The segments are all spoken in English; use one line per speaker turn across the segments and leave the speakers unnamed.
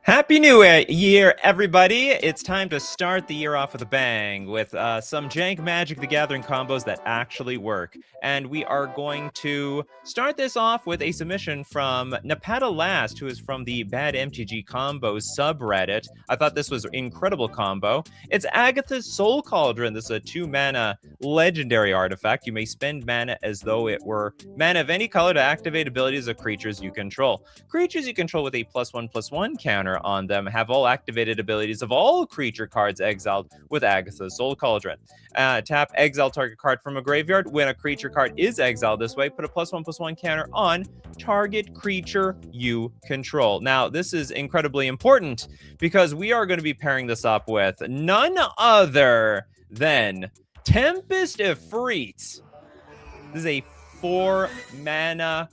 Happy New Year, everybody! It's time to start the year off with a bang with some jank Magic the Gathering combos that actually work. And we are going to start this off with a submission from Nepata Last, who is from the Bad MTG Combos subreddit. I thought this was an incredible combo. It's Agatha's Soul Cauldron. This is a 2-mana legendary artifact. You may spend mana as though it were mana of any color to activate abilities of creatures you control. Creatures you control with a +1/+1 counter on them have all activated abilities of all creature cards exiled with Agatha's Soul Cauldron. Tap exile target card from a graveyard. When a creature card is exiled this way, put a +1/+1 counter on target creature you control. Now, this is incredibly important because we are going to be pairing this up with none other than Tempest Efreet. This is a 4-mana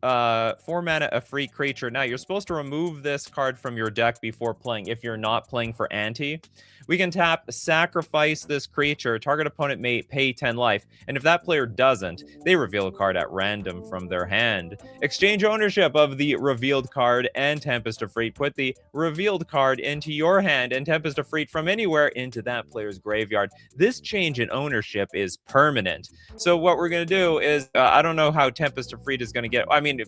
a free creature. Now, you're supposed to remove this card from your deck before playing if you're not playing for ante. We can tap sacrifice this creature. Target opponent may pay 10 life. And if that player doesn't, they reveal a card at random from their hand. Exchange ownership of the revealed card and Tempest Efreet. Put the revealed card into your hand and Tempest Efreet from anywhere into that player's graveyard. This change in ownership is permanent. So what we're going to do is, I don't know how Tempest Efreet is going to get... I mean,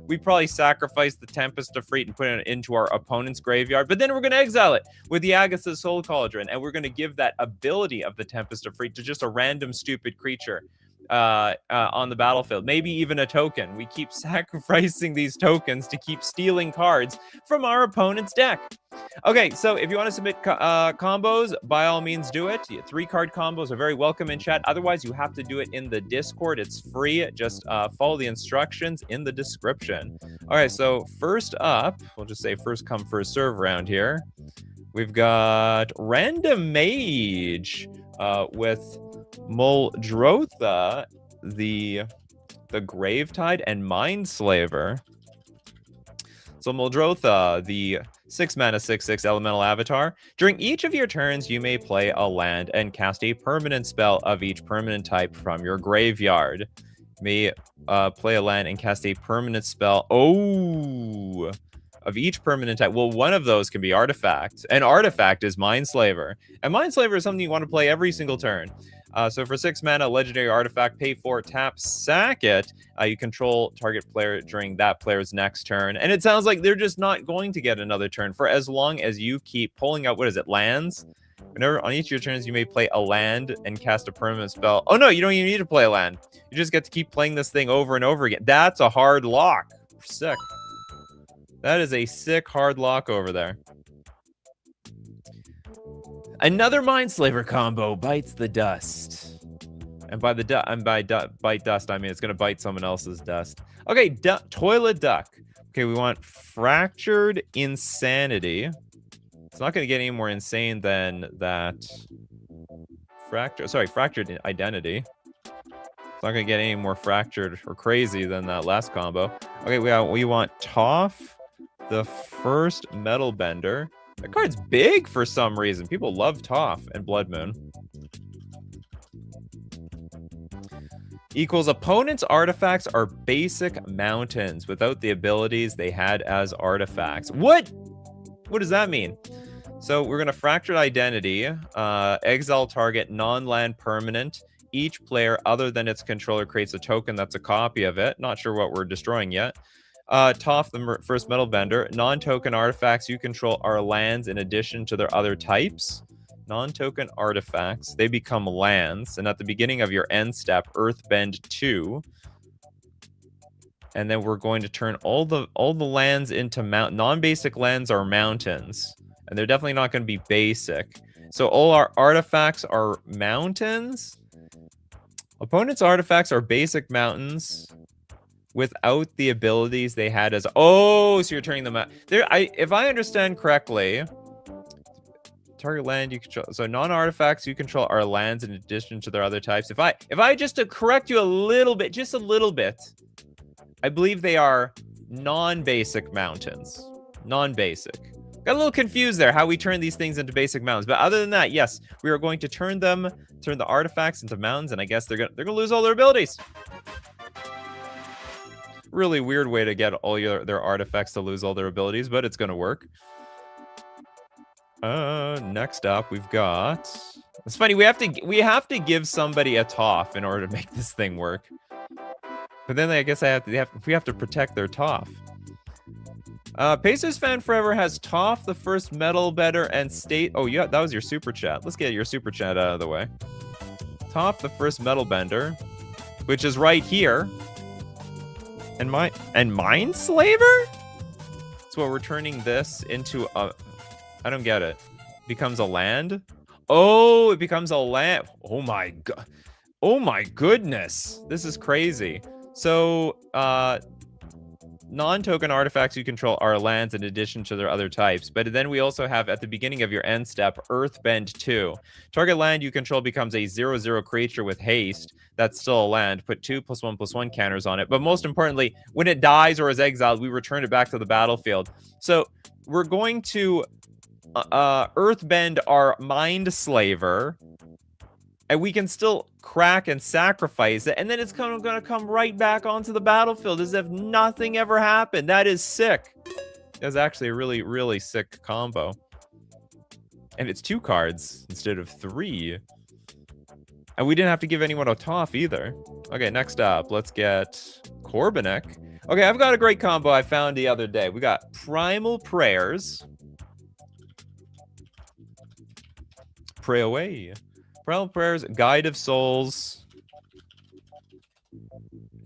we probably sacrifice the Tempest Efreet and put it into our opponent's graveyard, but then we're going to exile it with the Agatha's Soul Cauldron, and we're going to give that ability of the Tempest Efreet to just a random stupid creature on the battlefield, maybe even a token. We keep sacrificing these tokens to keep stealing cards from our opponent's deck. Okay, so if you want to submit combos, by all means do it. 3-card combos are very welcome in chat. Otherwise, you have to do it in the Discord. It's free. Just follow the instructions in the description. All right, so first up, we'll just say first come, first serve around here. We've got Random Mage with Muldrotha, the Gravetide, and Mindslaver. So Muldrotha, the 6-mana 6/6 elemental avatar. During each of your turns, you may play a land and cast a permanent spell of each permanent type from your graveyard. You may play a land and cast a permanent spell. Oh, of each permanent type. Well, one of those can be artifact. An artifact is Mindslaver. And Mindslaver is something you want to play every single turn. So for 6 mana, legendary artifact, pay 4, tap, sack it. You control target player during that player's next turn. And it sounds like they're just not going to get another turn for as long as you keep pulling out, what is it, lands? Whenever on each of your turns, you may play a land and cast a permanent spell. Oh no, you don't even need to play a land. You just get to keep playing this thing over and over again. That's a hard lock. Sick. That is a sick hard lock over there. Another Mindslaver combo bites the dust. And by bite dust, I mean it's going to bite someone else's dust. Okay, Toilet Duck. Okay, we want Fractured Insanity. It's not going to get any more insane than that. Fractured Identity. It's not going to get any more fractured or crazy than that last combo. Okay, we want Toph, the First Metal Bender. That card's big for some reason. People love Toph and Blood Moon. Equals opponent's artifacts are basic mountains without the abilities they had as artifacts. What? What does that mean? So we're going to Fractured Identity, exile target, non-land permanent. Each player other than its controller creates a token that's a copy of it. Not sure what we're destroying yet. Toph, the First Metal Bender. Non-token artifacts you control are lands in addition to their other types. Non-token artifacts, they become lands. And at the beginning of your end step, Earthbend 2. And then we're going to turn all the lands into non-basic lands are mountains. And they're definitely not going to be basic. So all our artifacts are mountains. Opponent's artifacts are basic mountains without the abilities they had as... Oh, so you're turning them out. If I understand correctly, target land you control... So non-artifacts you control are lands in addition to their other types. If I just to correct you a little bit, just a little bit, I believe they are non-basic mountains. Non-basic. Got a little confused there how we turn these things into basic mountains. But other than that, yes, we are going to turn the artifacts into mountains, and I guess they're gonna lose all their abilities. Really weird way to get all their artifacts to lose all their abilities, but it's gonna work. Next up, we've got... It's funny, we have to give somebody a Toph in order to make this thing work. But then I guess we have to protect their Toph. Pacers Fan Forever has Toph, the first metal better, and State... Oh, yeah, that was your super chat. Let's get your super chat out of the way. Toph, the first metal bender, which is right here. And Mindslaver? So we're turning this into a... I don't get it. Becomes a land? Oh, it becomes a land. Oh my god. Oh my goodness. This is crazy. So, non-token artifacts you control are lands in addition to their other types. But then we also have, at the beginning of your end step, Earthbend 2. Target land you control becomes a 0/0 creature with haste. That's still a land. Put 2+1/+1 counters on it. But most importantly, when it dies or is exiled, we return it back to the battlefield. So we're going to Earthbend our Mindslaver, and we can still crack and sacrifice it, and then it's going to come right back onto the battlefield as if nothing ever happened. That is sick. That's actually a really, really sick combo. And it's 2 cards instead of 3. And we didn't have to give anyone a Toph either. Okay, next up, let's get Corbinek. Okay, I've got a great combo I found the other day. We got Primal Prayers. Pray away. Primal Prayers, Guide of Souls,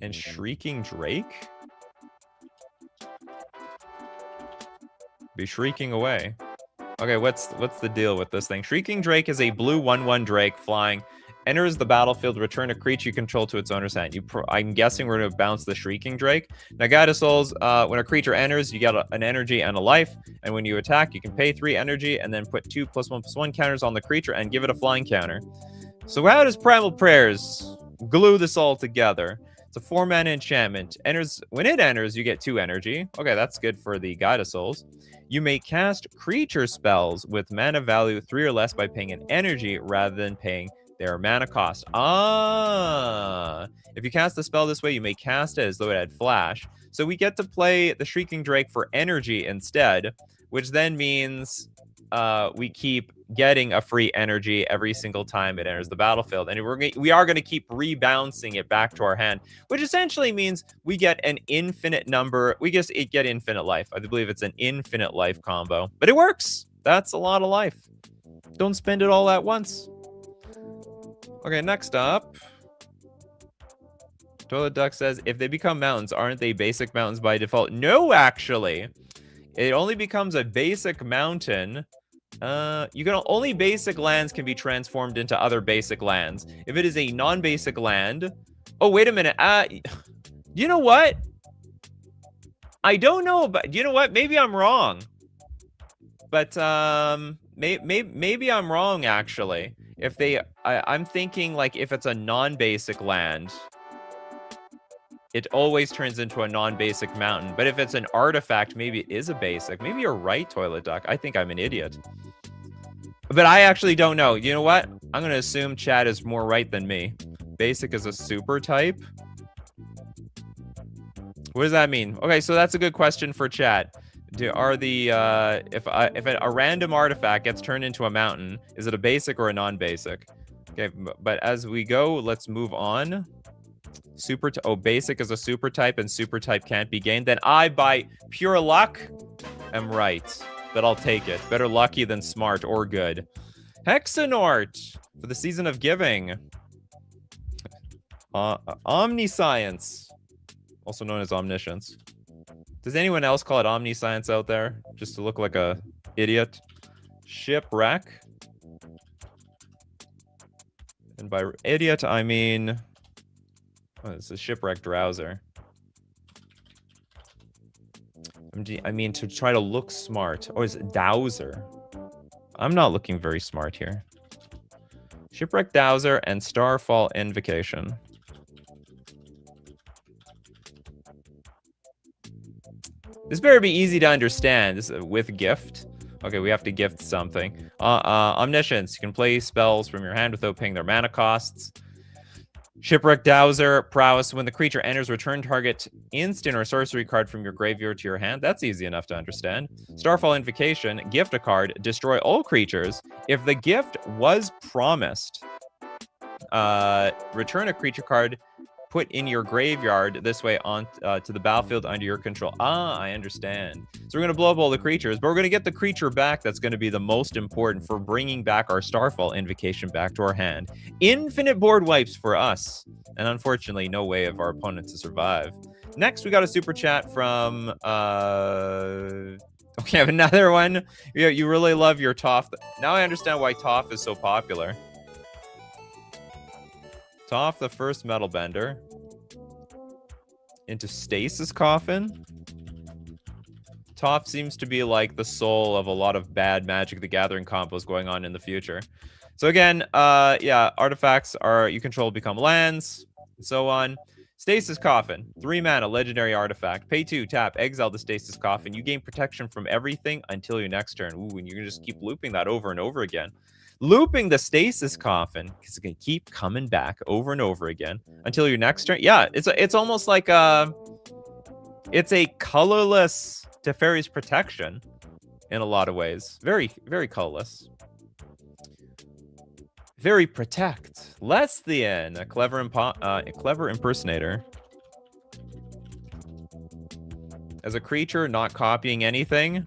and Shrieking Drake? Be shrieking away. Okay, what's the deal with this thing? Shrieking Drake is a blue 1/1 Drake flying. Enters the battlefield, return a creature you control to its owner's hand. I'm guessing we're going to bounce the Shrieking Drake. Now, Guide of Souls, when a creature enters, you get an energy and a life. And when you attack, you can pay 3 energy and then put 2+1/+1 counters on the creature and give it a flying counter. So how does Primal Prayers glue this all together? It's a 4-mana enchantment. When it enters, you get 2 energy. Okay, that's good for the Guide of Souls. You may cast creature spells with mana value 3 or less by paying an energy rather than paying their mana cost. If you cast the spell this way, you may cast it as though it had flash. So we get to play the Shrieking Drake for energy instead, which then means we keep getting a free energy every single time it enters the battlefield. And we are going to keep rebouncing it back to our hand, which essentially means we get an infinite number. We just get infinite life. I believe it's an infinite life combo, but it works. That's a lot of life. Don't spend it all at once. Okay, next up. Toilet Duck says, if they become mountains, aren't they basic mountains by default? No, actually. It only becomes a basic mountain. Only basic lands can be transformed into other basic lands. If it is a non-basic land... Oh, wait a minute. You know what? I don't know, but you know what? Maybe I'm wrong. But maybe I'm wrong, actually. If I'm thinking, like, if it's a non-basic land, it always turns into a non-basic mountain. But if it's an artifact, maybe it is a basic. Maybe you're right, Toilet Duck. I think I'm an idiot. But I actually don't know. You know what? I'm going to assume Chad is more right than me. Basic is a super type. What does that mean? Okay, so that's a good question for Chad. If a random artifact gets turned into a mountain, is it a basic or a non-basic? Okay, but as we go, let's move on. Basic is a super type and super type can't be gained. Then I, by pure luck, am right. But I'll take it. Better lucky than smart or good. Hexanort for the Season of Giving. Omniscience, also known as Omniscience. Does anyone else call it Omniscience out there? Just to look like a idiot. Shipwreck. And by idiot, I mean... Oh, it's a Shipwreck Drowser. I mean, to try to look smart. Or is it Dowser? I'm not looking very smart here. Shipwreck Dowser and Starfall Invocation. This better be easy to understand. This is with gift. Okay, we have to gift something. Omniscience. You can play spells from your hand without paying their mana costs. Shipwreck Dowser, prowess. When the creature enters, return target instant or sorcery card from your graveyard to your hand. That's easy enough to understand. Starfall Invocation, gift a card, destroy all creatures. If the gift was promised, return a creature card put in your graveyard this way on to the battlefield under your control. Ah, I understand. So we're going to blow up all the creatures, but we're going to get the creature back that's going to be the most important for bringing back our Starfall Invocation back to our hand. Infinite board wipes for us. And unfortunately, no way of our opponent to survive. Next, we got a super chat from... okay, I have another one. You really love your Toph. Now I understand why Toph is so popular. Toph, the first metal bender. Into Stasis Coffin. Toph seems to be like the soul of a lot of bad Magic the Gathering combos going on in the future. So again, yeah, artifacts are you control become lands, and so on. Stasis Coffin, 3 mana, legendary artifact. Pay 2, tap, exile the Stasis Coffin. You gain protection from everything until your next turn. Ooh, and you can just keep looping that over and over again. Looping the Stasis Coffin, because it's going to keep coming back over and over again until your next turn. Yeah, it's almost like it's a colorless Teferi's Protection in a lot of ways. Very, very colorless. Very protect. Lesthian, a clever impersonator. As a creature, not copying anything.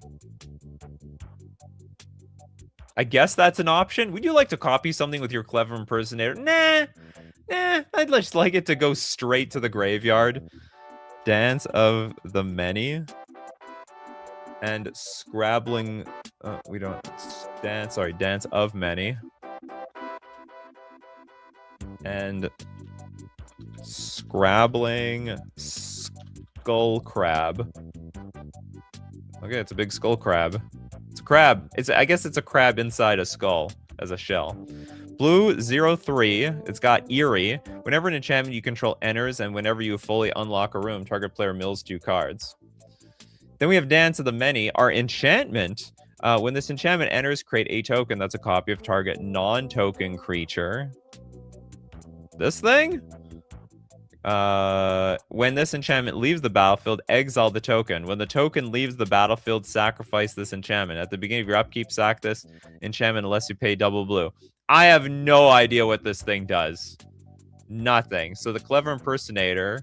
I guess that's an option. Would you like to copy something with your clever impersonator? Nah, I'd just like it to go straight to the graveyard. Dance of the Many. And Scrabbling... we don't... Dance of Many. And Scrabbling Skull Crab. Okay, it's a big skull crab. It's a crab. I guess it's a crab inside a skull as a shell. Blue 0/3. It's got Eerie. Whenever an enchantment you control enters, and whenever you fully unlock a room, target player mills 2 cards. Then we have Dance of the Many. Our enchantment. When this enchantment enters, create a token that's a copy of target non-token creature. This thing? When this enchantment leaves the battlefield, exile the token. When the token leaves the battlefield, sacrifice this enchantment. At the beginning of your upkeep, sack this enchantment unless you pay double blue. I have no idea what this thing does. Nothing. So the clever impersonator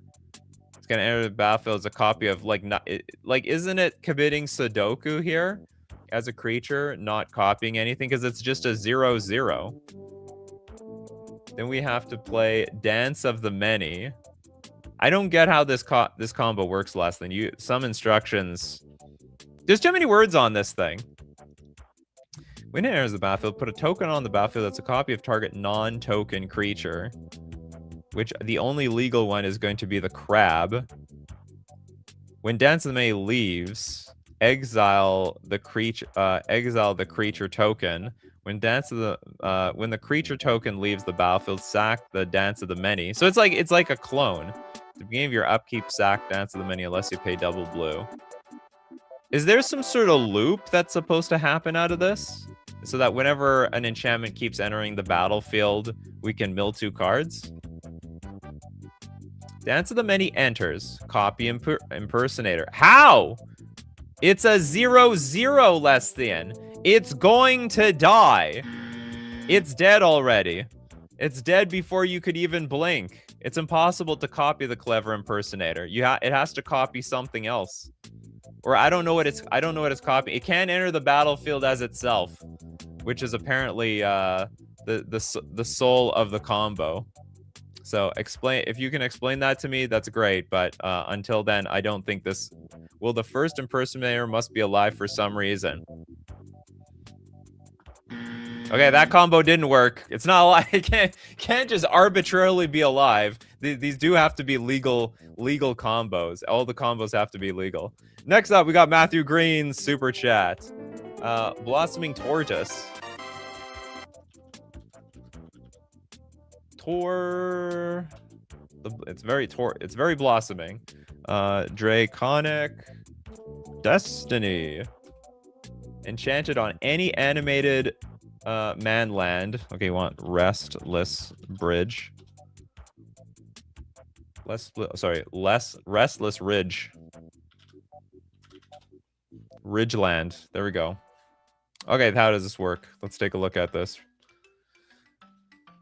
is going to enter the battlefield as a copy of isn't it committing Sudoku here as a creature, not copying anything because it's just a 0/0. Then we have to play Dance of the Many. I don't get how this combo works, Leslie. Some instructions. There's too many words on this thing. When it enters the battlefield, put a token on the battlefield that's a copy of target non-token creature. Which the only legal one is going to be the crab. When Dance of the Many leaves, exile the creature token. When the creature token leaves the battlefield, sack the Dance of the Many. So it's like a clone. At the beginning of your upkeep, sack Dance of the Many unless you pay double blue. Is there some sort of loop that's supposed to happen out of this? So that whenever an enchantment keeps entering the battlefield, we can mill 2 cards? Dance of the Many enters. Copy impersonator. How? It's a 0/0 Lesthian. It's going to die. It's dead already. It's dead before you could even blink. It's impossible to copy the clever impersonator. It has to copy something else. Or I don't know what it's copying. It can't enter the battlefield as itself, which is apparently the soul of the combo. So if you can explain that to me, that's great. But until then, I don't think this. Well, the first impersonator must be alive for some reason. Okay, that combo didn't work. It's not alive. It can't just arbitrarily be alive. These do have to be legal combos. All the combos have to be legal. Next up, we got Matthew Green's super chat. Blossoming Tortoise. It's very blossoming. Draconic Destiny. Enchanted on any animated manland. Okay, you want Restless Bridge. Less Restless Ridge. Ridgeland. There we go. Okay, how does this work? Let's take a look at this.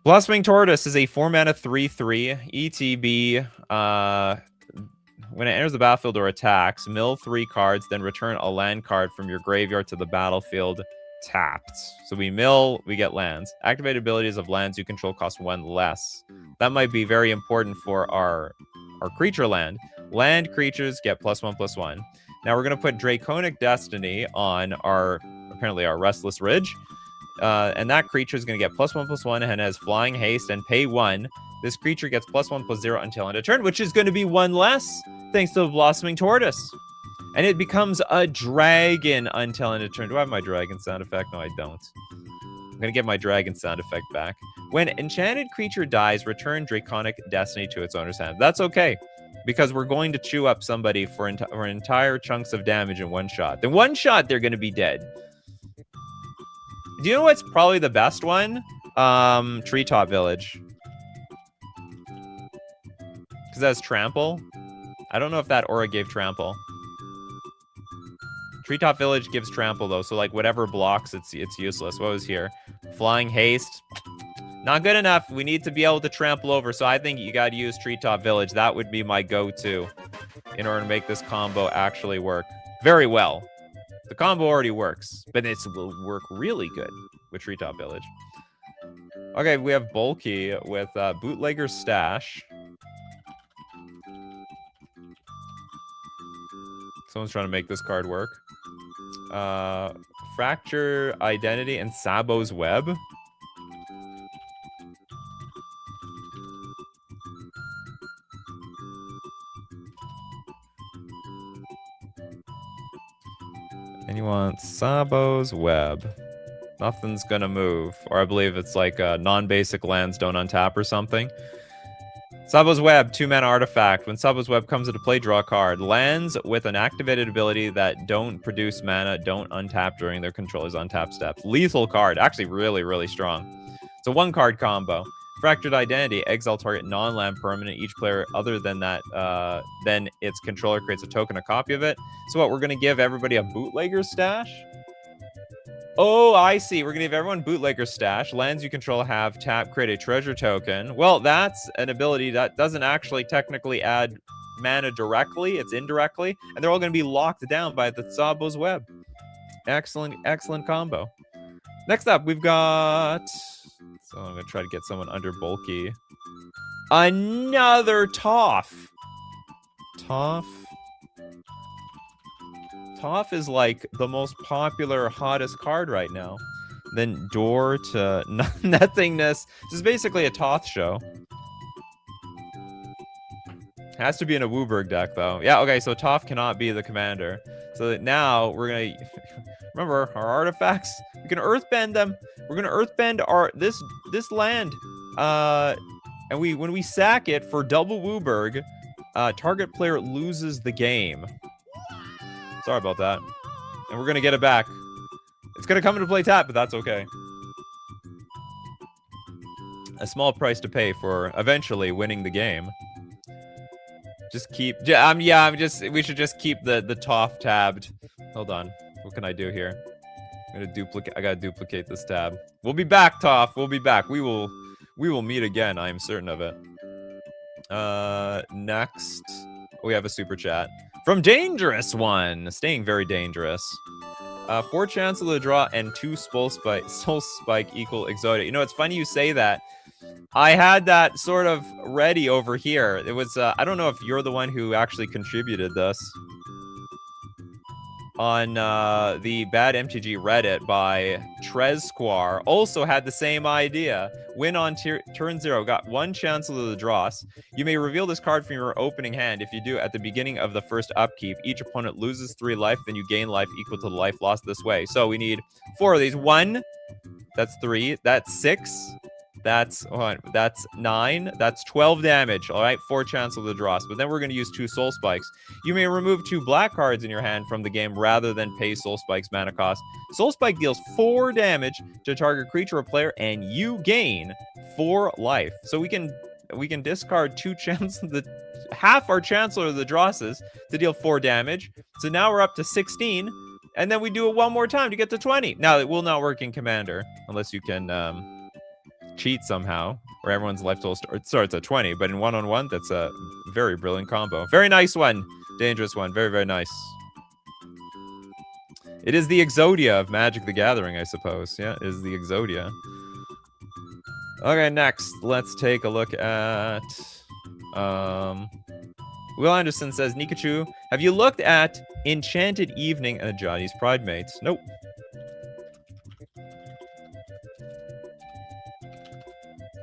Blossoming Tortoise is a 4-mana 3/3 ETB. When it enters the battlefield or attacks, mill 3 cards, then return a land card from your graveyard to the battlefield tapped. So we mill, we get lands. Activated abilities of lands you control cost 1 less. That might be very important for our creature land. Land creatures get +1/+1. Now we're going to put Draconic Destiny on apparently our Restless Ridge. And that creature is going to get +1/+1 and has flying, haste, and pay 1. This creature gets +1/+0 until end of turn, which is going to be 1 less thanks to the Blossoming Tortoise. And it becomes a dragon until end of turn. Do I have my dragon sound effect? No, I don't. I'm going to get my dragon sound effect back. When enchanted creature dies, return Draconic Destiny to its owner's hand. That's okay, because we're going to chew up somebody for entire chunks of damage in one shot. Then one shot, they're going to be dead. Do you know what's probably the best one? Treetop Village. Because that's Trample. I don't know if that aura gave Trample. Treetop Village gives Trample, though. So, like, whatever blocks, it's useless. What was here? Flying Haste. Not good enough. We need to be able to trample over. So I think you got to use Treetop Village. That would be my go-to in order to make this combo actually work very well. The combo already works, but it will work really good with Treetop Village. Okay, we have Bulky with Bootlegger's Stash. Someone's trying to make this card work. Fracture Identity and Sabo's Web. And you want Sabo's Web. Nothing's gonna move. Or I believe it's like non-basic lands don't untap or something. Sabo's Web, 2-mana artifact. When Sabo's Web comes into play, draw a card. Lands with an activated ability that don't produce mana don't untap during their controller's untap steps. Lethal card. Actually really, really strong. It's a 1-card combo. Fractured Identity, exile target non-land permanent. Each player other than that, then its controller creates a token, a copy of it. So what, we're going to give everybody a Bootlegger's Stash? Oh, I see. We're going to give everyone Bootlegger's Stash. Lands you control have tap, create a treasure token. Well, that's an ability that doesn't actually technically add mana directly. It's indirectly. And they're all going to be locked down by the Sabo's Web. Excellent, excellent combo. Next up, we've got... So I'm going to try to get someone under Bulky. Another Toph. Toph. Toph is like the most popular, hottest card right now. Then Door to Nothingness. This is basically a Toth show. Has to be in a Wooburg deck, though. Yeah, okay, so Toph cannot be the commander. So that now we're going to... Remember, our artifacts? We can earthbend them. We're going to earthbend this land. And when we sack it for double Wooburg, target player loses the game. Sorry about that. And we're going to get it back. It's going to come into play tap, but that's okay. A small price to pay for eventually winning the game. Just keep... we should just keep the Toph tabbed. Hold on. What can I do here? I gotta duplicate this tab. We'll be back, Toph. We'll be back. We will meet again. I am certain of it. Next, we have a super chat from Dangerous One. Staying very dangerous. 4 Chancellor Draw and 2 Soul Spike equal Exodia. You know, it's funny you say that. I had that sort of ready over here. It was, I don't know if you're the one who actually contributed this. On the Bad MTG Reddit by Trezquar, also had the same idea. Win on turn 0, got 1 Chancellor of the Dross. You may reveal this card from your opening hand. If you do, at the beginning of the first upkeep, each opponent loses 3 life, then you gain life equal to the life lost this way. So we need 4 of these. 1, that's 3, that's 6, that's 9, that's 12 damage. All right, 4 Chancellor of the Dross. But then we're going to use 2 Soul Spikes. You may remove 2 black cards in your hand from the game rather than pay Soul Spike's mana cost. Soul Spike deals 4 damage to target creature or player, and you gain 4 life. So we can we can discard 2 half our Chancellor of the Drosses to deal 4 damage. So now we're up to 16, and then we do it one more time to get to 20. Now it will not work in Commander unless you can cheat somehow, where everyone's life total starts at 20. But in one-on-one, that's a very brilliant combo. Very nice one, dangerous one. Very, very nice. It is the Exodia of Magic the Gathering, I suppose. Yeah, it is the Exodia. Okay, next, let's take a look at... Will Anderson says, Nikachu, have you looked at Enchanted Evening and Johnny's Pride Mates? Nope.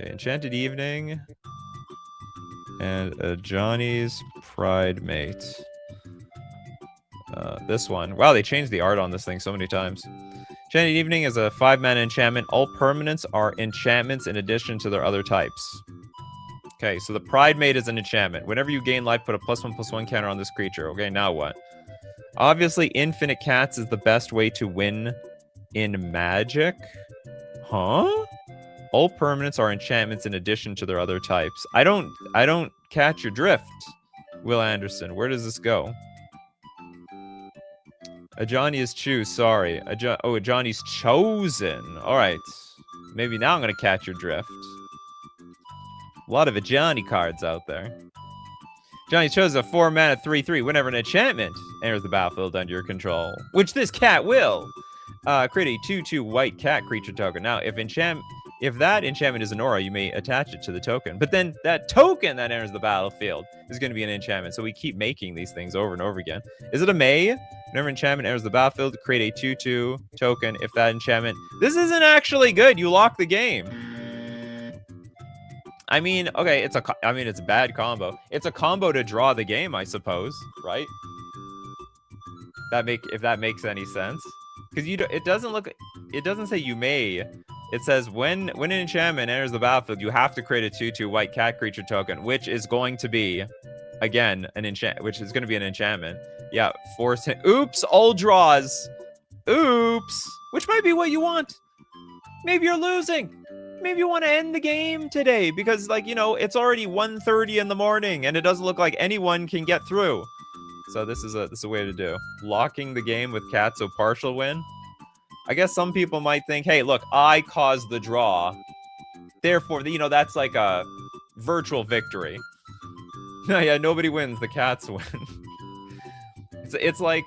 Okay, Enchanted Evening and Johnny's Pride Mate. This one. Wow, they changed the art on this thing so many times. Enchanted Evening is a 5-mana enchantment. All permanents are enchantments in addition to their other types. Okay, so the Pride Mate is an enchantment. Whenever you gain life, put a +1/+1 counter on this creature. Okay, now what? Obviously, Infinite Cats is the best way to win in Magic. Huh? All permanents are enchantments in addition to their other types. I don't catch your drift, Will Anderson. Where does this go? A Johnny is choose. Sorry. A Johnny's chosen. All right. Maybe now I'm gonna catch your drift. A lot of a Johnny cards out there. Johnny chose a 4-mana 3/3. Whenever an enchantment enters the battlefield under your control, which this cat will, create a 2/2 white cat creature token. Now, if that enchantment is an aura, you may attach it to the token. But then that token that enters the battlefield is going to be an enchantment. So we keep making these things over and over again. Is it a May? Whenever enchantment enters the battlefield, create a 2/2 token. If that enchantment... This isn't actually good. You lock the game. I mean, okay, it's a bad combo. It's a combo to draw the game, I suppose, right? If that makes any sense. Because it doesn't say you may. It says when an enchantment enters the battlefield, you have to create a 2/2 white cat creature token, which is going to be, again, an enchantment. Yeah, force it. Oops, all draws. Oops. Which might be what you want. Maybe you're losing. Maybe you want to end the game today because, like, you know, it's already 1:30 in the morning and it doesn't look like anyone can get through. So this is a way to do. Locking the game with cat, so partial win. I guess some people might think, hey, look, I caused the draw. Therefore, you know, that's like a virtual victory. No, yeah, nobody wins. The cats win. It's like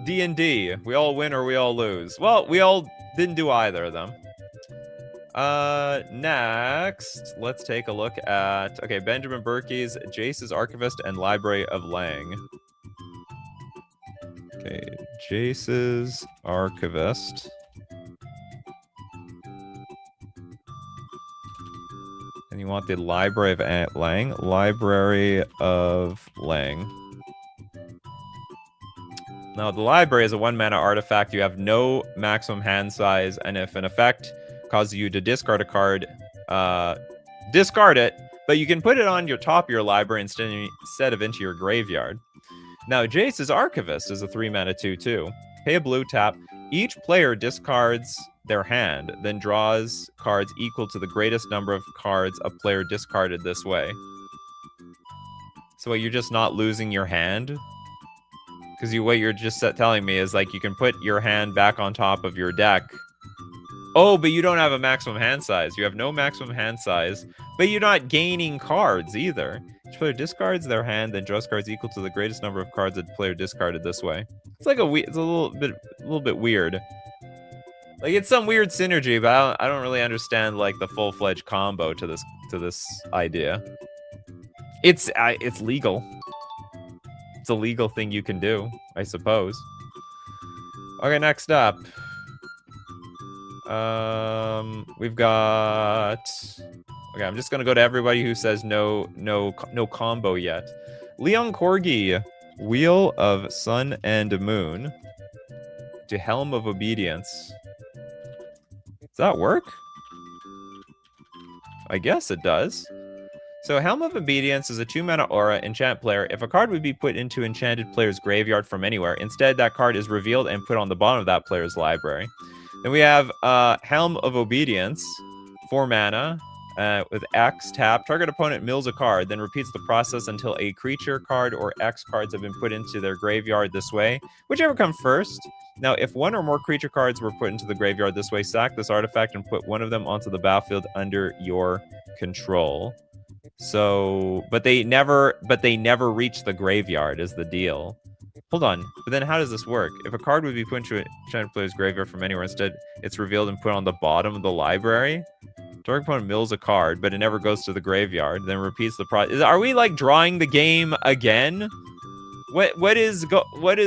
D&D. We all win or we all lose. Well, we all didn't do either of them. Next, let's take a look at, okay, Benjamin Berkey's Jace's Archivist and Library of Lang. Okay, Jace's Archivist. And you want the Library of Lang? Library of Lang. Now, the library is a 1-mana artifact. You have no maximum hand size, and if an effect causes you to discard a card, discard it, but you can put it on your top of your library instead of into your graveyard. Now, Jace's Archivist is a 3-mana 2/2. Pay a blue, tap. Each player discards their hand, then draws cards equal to the greatest number of cards a player discarded this way. So you're just not losing your hand? Because what you're just telling me is, like, you can put your hand back on top of your deck. Oh, but you don't have a maximum hand size. You have no maximum hand size, but you're not gaining cards either. Each player discards their hand, then draws cards equal to the greatest number of cards a player discarded this way. It's like it's a little bit weird. Like, it's some weird synergy, but I don't really understand, like, the full-fledged combo to this idea. It's legal. It's a legal thing you can do, I suppose. Okay, next up. We've got... Okay, I'm just gonna go to everybody who says no combo yet. Leon Corgi, Wheel of Sun and Moon to Helm of Obedience. Does that work? I guess it does. So Helm of Obedience is a 2-mana aura enchant player. If a card would be put into enchanted player's graveyard from anywhere, instead that card is revealed and put on the bottom of that player's library. Then we have Helm of Obedience, 4 mana, With X, tap. Target opponent mills a card, then repeats the process until a creature card or X cards have been put into their graveyard this way. Whichever comes first. Now, if one or more creature cards were put into the graveyard this way, sack this artifact and put one of them onto the battlefield under your control. So, but they never reach the graveyard is the deal. Hold on, but then how does this work? If a card would be put into a giant player's graveyard from anywhere, instead it's revealed and put on the bottom of the library. Target opponent mills a card, but it never goes to the graveyard. Then repeats the process. Are we like drawing the game again? What is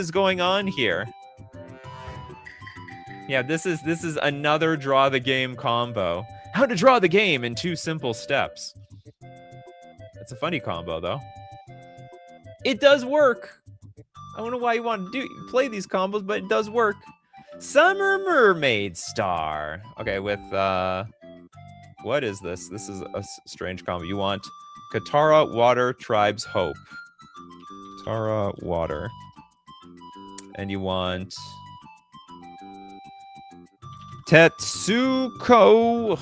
going on here? Yeah, this is another draw the game combo. How to draw the game in 2 simple steps. It's a funny combo though. It does work. I don't know why you want to play these combos, but it does work. Summer Mermaid Star. Okay, with what is this? This is a strange combo. You want Katara Water Tribe's Hope. Katara Water. And you want Tetsuko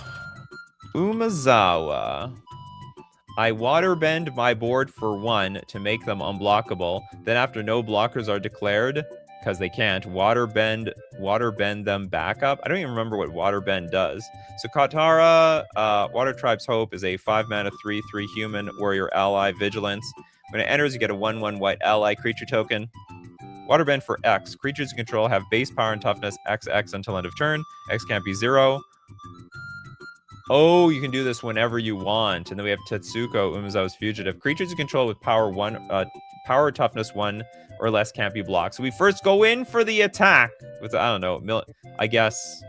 Umezawa. I waterbend my board for 1 to make them unblockable. Then after no blockers are declared, because they can't, waterbend them back up. I don't even remember what waterbend does. So Katara, Water Tribe's Hope is a 5-mana 3/3 human warrior ally vigilance. When it enters, you get a 1/1 white ally creature token. Waterbend for X. Creatures you control have base power and toughness XX until end of turn. X can't be 0. Oh, you can do this whenever you want. And then we have Tetsuko Umezawa's Fugitive. Creatures you control with power or toughness 1 or less can't be blocked. So we first go in for the attack with, I don't know, I guess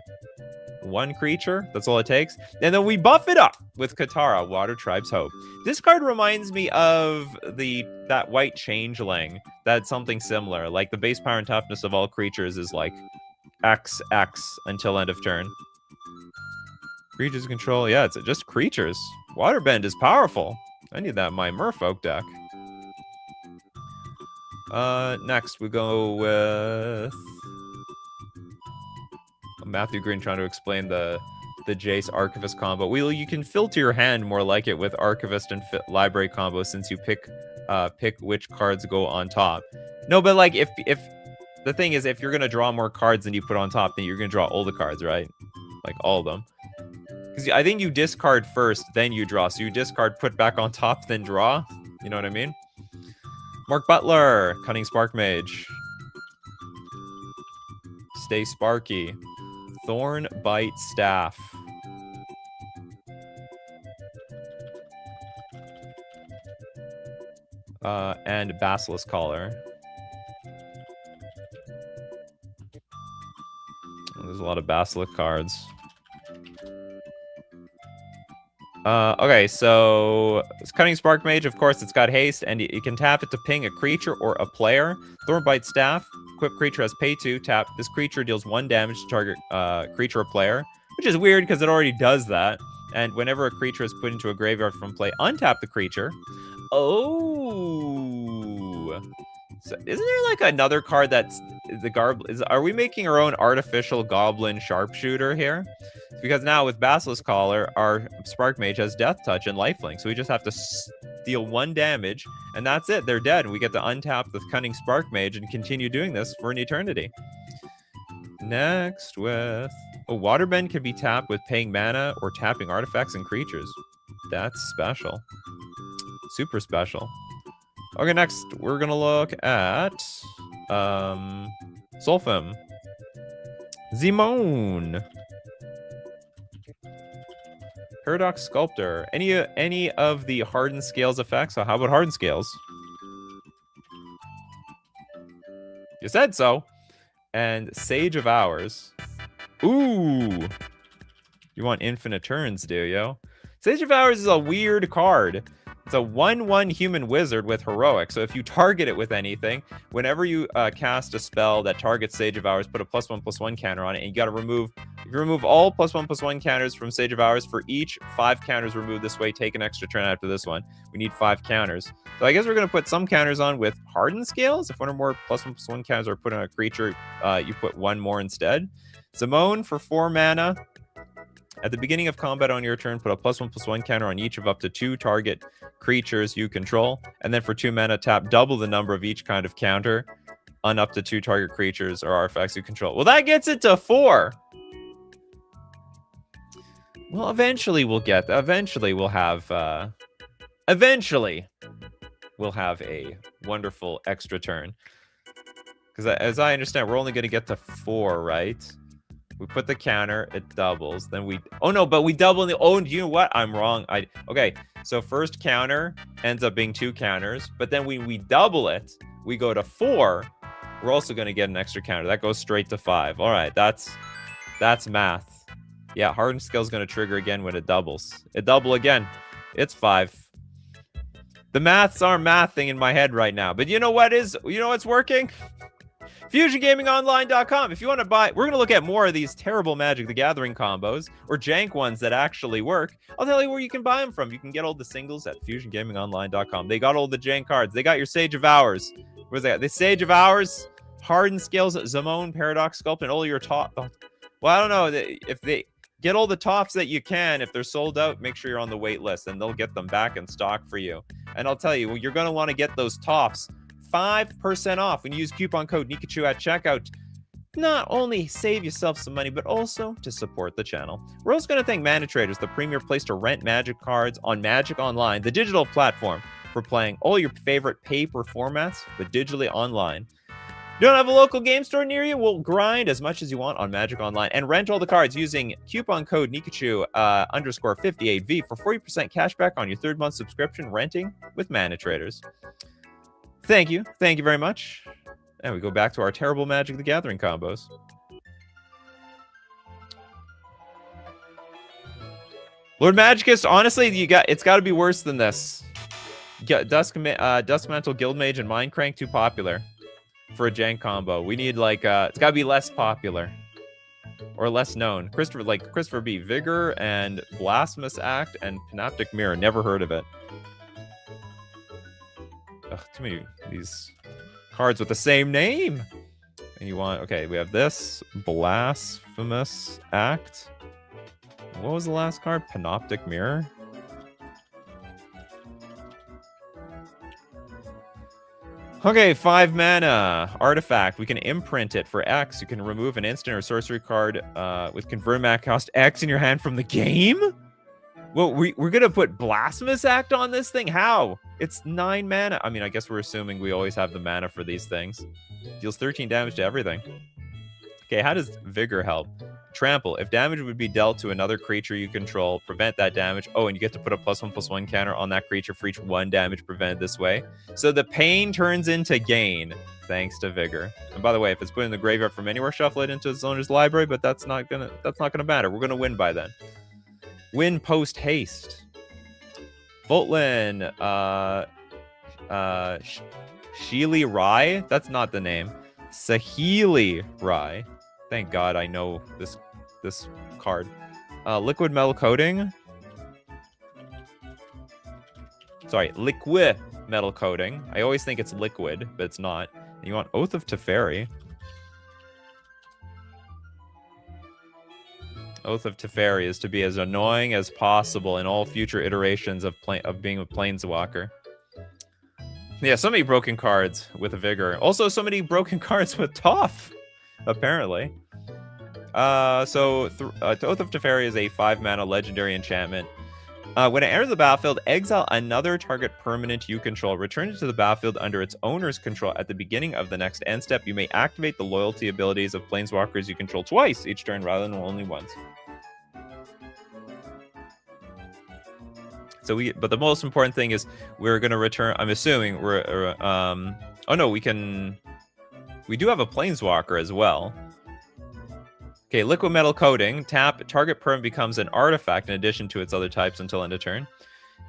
1 creature. That's all it takes. And then we buff it up with Katara, Water Tribe's Hope. This card reminds me of that white changeling. That's something similar. Like the base power and toughness of all creatures is like XX until end of turn. Creatures control, yeah, it's just creatures. Waterbend is powerful. I need that in my Merfolk deck. Next we go with Matthew Green trying to explain the Jace Archivist combo. You can filter your hand more like it with Archivist and Library combo since you pick which cards go on top. No, but like if the thing is, if you're gonna draw more cards than you put on top, then you're gonna draw all the cards, right? Like all of them. Because I think you discard first, then you draw. So you discard, put back on top, then draw. You know what I mean? Mark Butler, Cunning Spark Mage. Stay Sparky. Thorn Bite Staff. And Basilisk Collar. There's a lot of Basilisk cards. Okay, so it's Cunning Spark Mage. Of course, it's got haste, and you can tap it to ping a creature or a player. Thornbite Staff. Equip creature has pay 2. Tap. This creature deals 1 damage to target creature or player, which is weird because it already does that. And whenever a creature is put into a graveyard from play, untap the creature. Oh. So isn't there like another card that's the are we making our own artificial goblin sharpshooter here? Because now with Basilisk Collar, our Spark Mage has Death Touch and Lifelink, so we just have to deal 1 damage, and that's it. They're dead, and we get to untap the Cunning Spark Mage and continue doing this for an eternity. Next with Waterbend can be tapped with paying mana or tapping artifacts and creatures. That's special. Super special. Okay, next we're gonna look at Sulfim. Zimone. Paradox Sculptor. Any of the Hardened Scales effects? So how about Hardened Scales? You said so. And Sage of Hours. Ooh. You want infinite turns, do you? Sage of Hours is a weird card. It's a 1/1 human wizard with heroic. So if you target it with anything, whenever you cast a spell that targets Sage of Hours, put a +1/+1 counter on it, and you got to remove. If you remove all +1/+1 counters from Sage of Hours, for each 5 counters removed this way, take an extra turn after this one. We need 5 counters. So I guess we're going to put some counters on with Hardened Scales. If one or more +1/+1 counters are put on a creature, you put 1 more instead. Zimone for 4 mana. At the beginning of combat on your turn, put a +1/+1 counter on each of up to 2 target creatures you control. And then for 2 mana, tap double the number of each kind of counter on up to 2 target creatures or artifacts you control. Well, that gets it to 4. Well, eventually we'll have a wonderful extra turn. Because as I understand, we're only going to get to 4, right? We put the counter, it doubles. Then we... Oh, no, but we double... Oh, you know what? I'm wrong. Okay, so first counter ends up being 2 counters. But then when we double it, we go to 4. We're also going to get an extra counter. That goes straight to 5. All right, that's math. Yeah, Hardened Skill is going to trigger again when it doubles. It double again. It's 5. The maths are mathing in my head right now. But you know what's working? FusionGamingOnline.com. If you want to buy, we're going to look at more of these terrible Magic the Gathering combos or jank ones that actually work. I'll tell you where you can buy them from. You can get all the singles at FusionGamingOnline.com. They got all the jank cards. They got your Sage of Hours. Where's that? The Sage of Hours, Hardened Scales, Zamone, Paradox Sculpt, and all your top. Well, I don't know if they get all the tops that you can. If they're sold out, make sure you're on the wait list, and they'll get them back in stock for you. And I'll tell you, well, you're going to want to get those tops 5% off when you use coupon code Nikachu at checkout. Not only save yourself some money, but also to support the channel. We're also going to thank Mana Traders, the premier place to rent Magic cards on Magic Online, the digital platform for playing all your favorite paper formats, but digitally online. You don't have a local game store near you? Well, grind as much as you want on Magic Online and rent all the cards using coupon code Nikachu _58V for 40% cash back on your 3rd month subscription renting with Mana Traders. Thank you very much. And we go back to our terrible Magic the Gathering combos. Lord Magicus, honestly, it's got to be worse than this. Dusk Mantle, Guildmage, and Mindcrank too popular for a jank combo. We need it's got to be less popular or less known. Christopher B. Vigor and Blasphemous Act and Panoptic Mirror. Never heard of it. Ugh, too many these cards with the same name. And you want... Okay, we have this. Blasphemous Act. What was the last card? Panoptic Mirror? Okay, 5 mana. Artifact. We can imprint it for X. You can remove an instant or sorcery card with convert mana cost X in your hand from the game? Well, we're going to put Blasphemous Act on this thing? How? It's 9 mana. I mean, I guess we're assuming we always have the mana for these things. Deals 13 damage to everything. Okay, how does Vigor help? Trample. If damage would be dealt to another creature you control, prevent that damage. Oh, and you get to put a +1/+1 counter on that creature for each 1 damage prevented this way. So the pain turns into gain, thanks to Vigor. And by the way, if it's put in the graveyard from anywhere, shuffle it into its owner's library, but that's not gonna matter. We're gonna win by then. Win post haste. Voltlin, Sheely Rai? That's not the name. Saheeli Rai. Thank God I know this card. Liquid Metal Coating. Sorry, Liquid Metal Coating. I always think it's liquid, but it's not. And you want Oath of Teferi. Oath of Teferi is to be as annoying as possible in all future iterations of being a Planeswalker. Yeah, so many broken cards with a Vigor. Also, so many broken cards with Toph, apparently. Oath of Teferi is a 5-mana legendary enchantment. When it enters the battlefield, exile another target permanent you control. Return it to the battlefield under its owner's control at the beginning of the next end step. You may activate the loyalty abilities of Planeswalkers you control twice each turn rather than only once. So but the most important thing is we're going to return. I'm assuming oh no, we do have a Planeswalker as well. Okay, Liquid Metal Coating. Tap. Target perm becomes an artifact in addition to its other types until end of turn.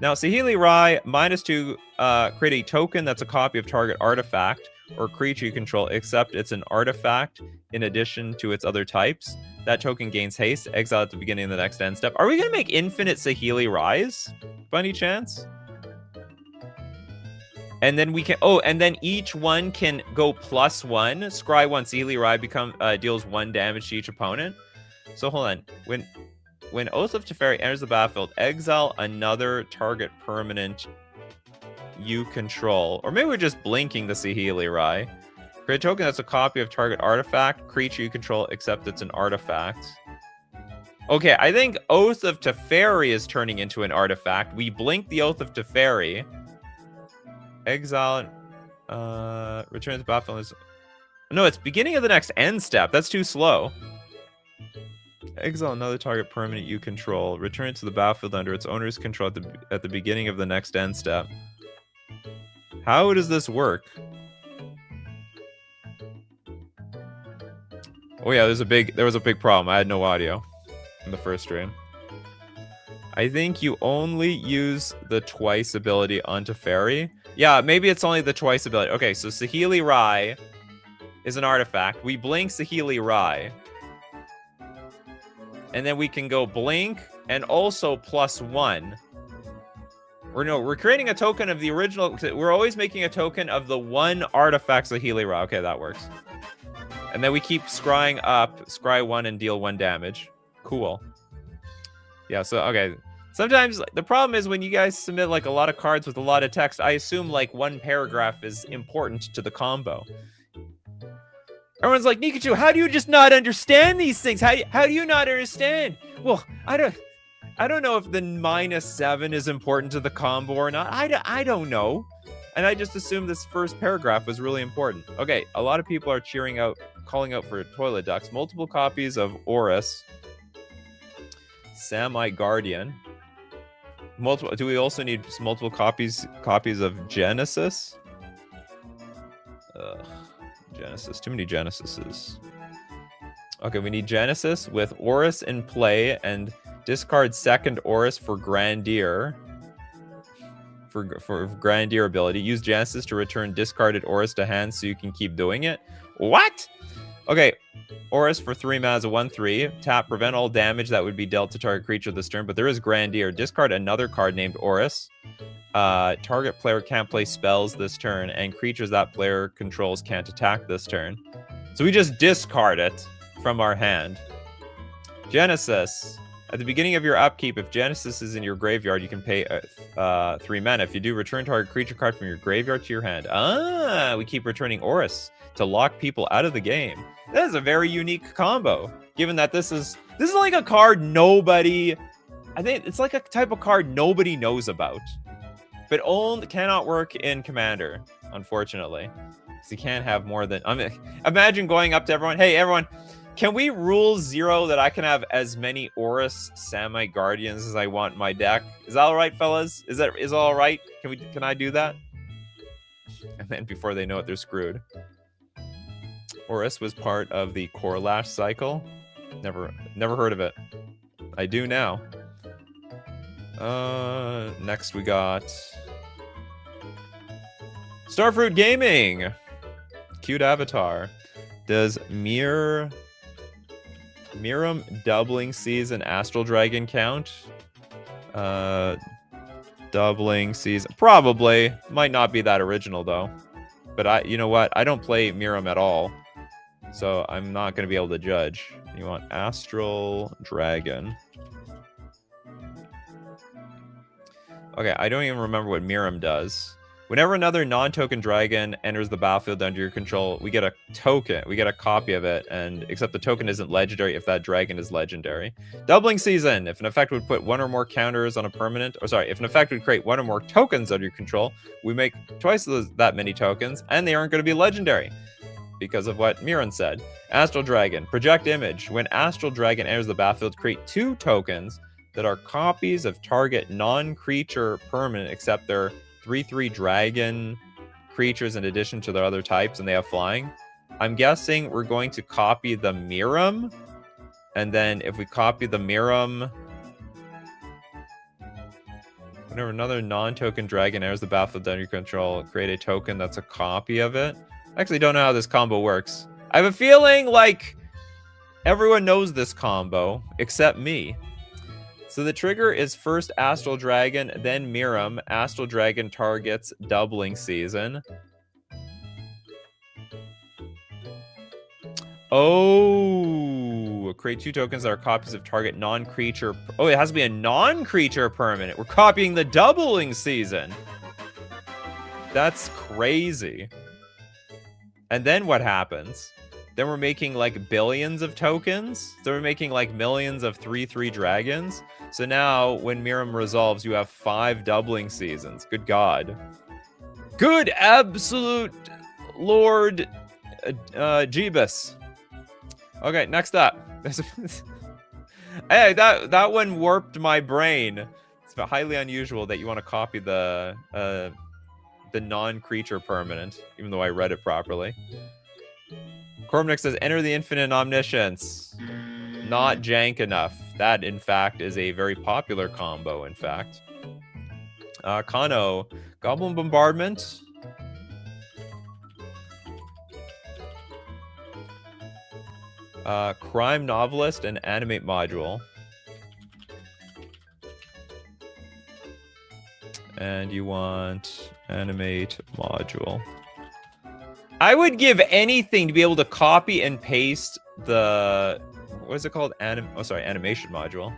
Now, Saheeli Rai, -2, create a token that's a copy of target artifact or creature you control, except it's an artifact in addition to its other types. That token gains haste. Exile at the beginning of the next end step. Are we going to make infinite Saheeli Rais by any chance? And then we can... Oh, and then each one can go +1. Scry 1 Saheeli Rai deals 1 damage to each opponent. So hold on. When Oath of Teferi enters the battlefield, exile another target permanent you control. Or maybe we're just blinking the Saheeli Rai. Create a token that's a copy of target artifact, creature you control, except it's an artifact. Okay, I think Oath of Teferi is turning into an artifact. We blink the Oath of Teferi. Exile, return to the battlefield. No, it's beginning of the next end step. That's too slow. Exile another target permanent you control. Return it to the battlefield under its owner's control at the beginning of the next end step. How does this work? Oh yeah, there was a big problem. I had no audio in the first stream. I think you only use the twice ability on Teferi. Yeah, maybe it's only the twice ability. Okay, so Saheeli Rai is an artifact. We blink Saheeli Rai. And then we can go blink and also +1. We're creating a token of the original. We're always making a token of the one artifact Saheeli Rai. Okay, that works. And then we keep scrying up, scry 1 and deal 1 damage. Cool. Yeah, so, okay. Sometimes the problem is when you guys submit like a lot of cards with a lot of text, I assume like one paragraph is important to the combo. Everyone's like, Nikachu, how do you just not understand these things? How do you not understand? Well, I don't know if the -7 is important to the combo or not. I don't know. And I just assumed this first paragraph was really important. Okay, a lot of people are calling out for toilet ducks. Multiple copies of Horus. Samite Guardian. Do we also need multiple copies of Genesis? Ugh. Genesis. Too many Genesises. Okay, we need Genesis with Horus in play and discard second Horus for Grandier. For Grandier ability. Use Genesis to return discarded Horus to hand so you can keep doing it. What? Okay. Horus for 3 mana is a 1/3. Tap, prevent all damage that would be dealt to target creature this turn, but there is Grandier. Discard another card named Horus. Target player can't play spells this turn, and creatures that player controls can't attack this turn. So we just discard it from our hand. Genesis. At the beginning of your upkeep, if Genesis is in your graveyard, you can pay 3 mana. If you do, return target creature card from your graveyard to your hand. Ah, we keep returning Horus to lock people out of the game. That is a very unique combo, given that this is like a card nobody... I think it's like a type of card nobody knows about. But cannot work in Commander, unfortunately. Because you can't have more than... imagine going up to everyone, hey, everyone, can we rule 0 that I can have as many Horus Samite Guardians as I want in my deck? Is that all right, fellas? Is all right? Can I do that? And then before they know it, they're screwed. Horus was part of the Corlash cycle. Never heard of it. I do now. Next we got Starfruit Gaming. Cute avatar. Does Miram doubling season Astral Dragon count? Doubling season. Probably. Might not be that original though. But you know what? I don't play Miram at all. So I'm not going to be able to judge. You want Astral Dragon. Okay, I don't even remember what Miram does. Whenever another non-token dragon enters the battlefield under your control, we get a token. We get a copy of it, and except the token isn't legendary if that dragon is legendary. Doubling season. If an effect would put 1 or more counters on a permanent, if an effect would create 1 or more tokens under your control, we make twice that many tokens, and they aren't going to be legendary. Because of what Miran said. Astral Dragon. Project image. When Astral Dragon enters the battlefield, create 2 tokens that are copies of target non-creature permanent, except they're 3/3 dragon creatures in addition to their other types, and they have flying. I'm guessing we're going to copy the Miram, and then if we copy the Miram, whenever another non-token dragon enters the battlefield under your control, create a token that's a copy of it. I actually don't know how this combo works. I have a feeling like everyone knows this combo except me. So the trigger is first Astral Dragon, then Miram. Astral Dragon targets doubling season. Oh, create 2 tokens that are copies of target non-creature. Oh, it has to be a non-creature permanent. We're copying the doubling season. That's crazy. And then what happens? Then we're making like billions of tokens. So we're making like millions of 3/3 dragons. So now when Miram resolves, you have 5 doubling seasons. Good God. Good absolute Lord Jeebus. Okay, next up. Hey, that one warped my brain. It's highly unusual that you want to copy the non-creature permanent, even though I read it properly. Cormnick says, enter the infinite omniscience. Not jank enough. That, in fact, is a very popular combo, in fact. Kano, Goblin Bombardment. Crime Novelist and Animate Module. And you want Animate Module. I would give anything to be able to copy and paste the... What is it called? Animation Module.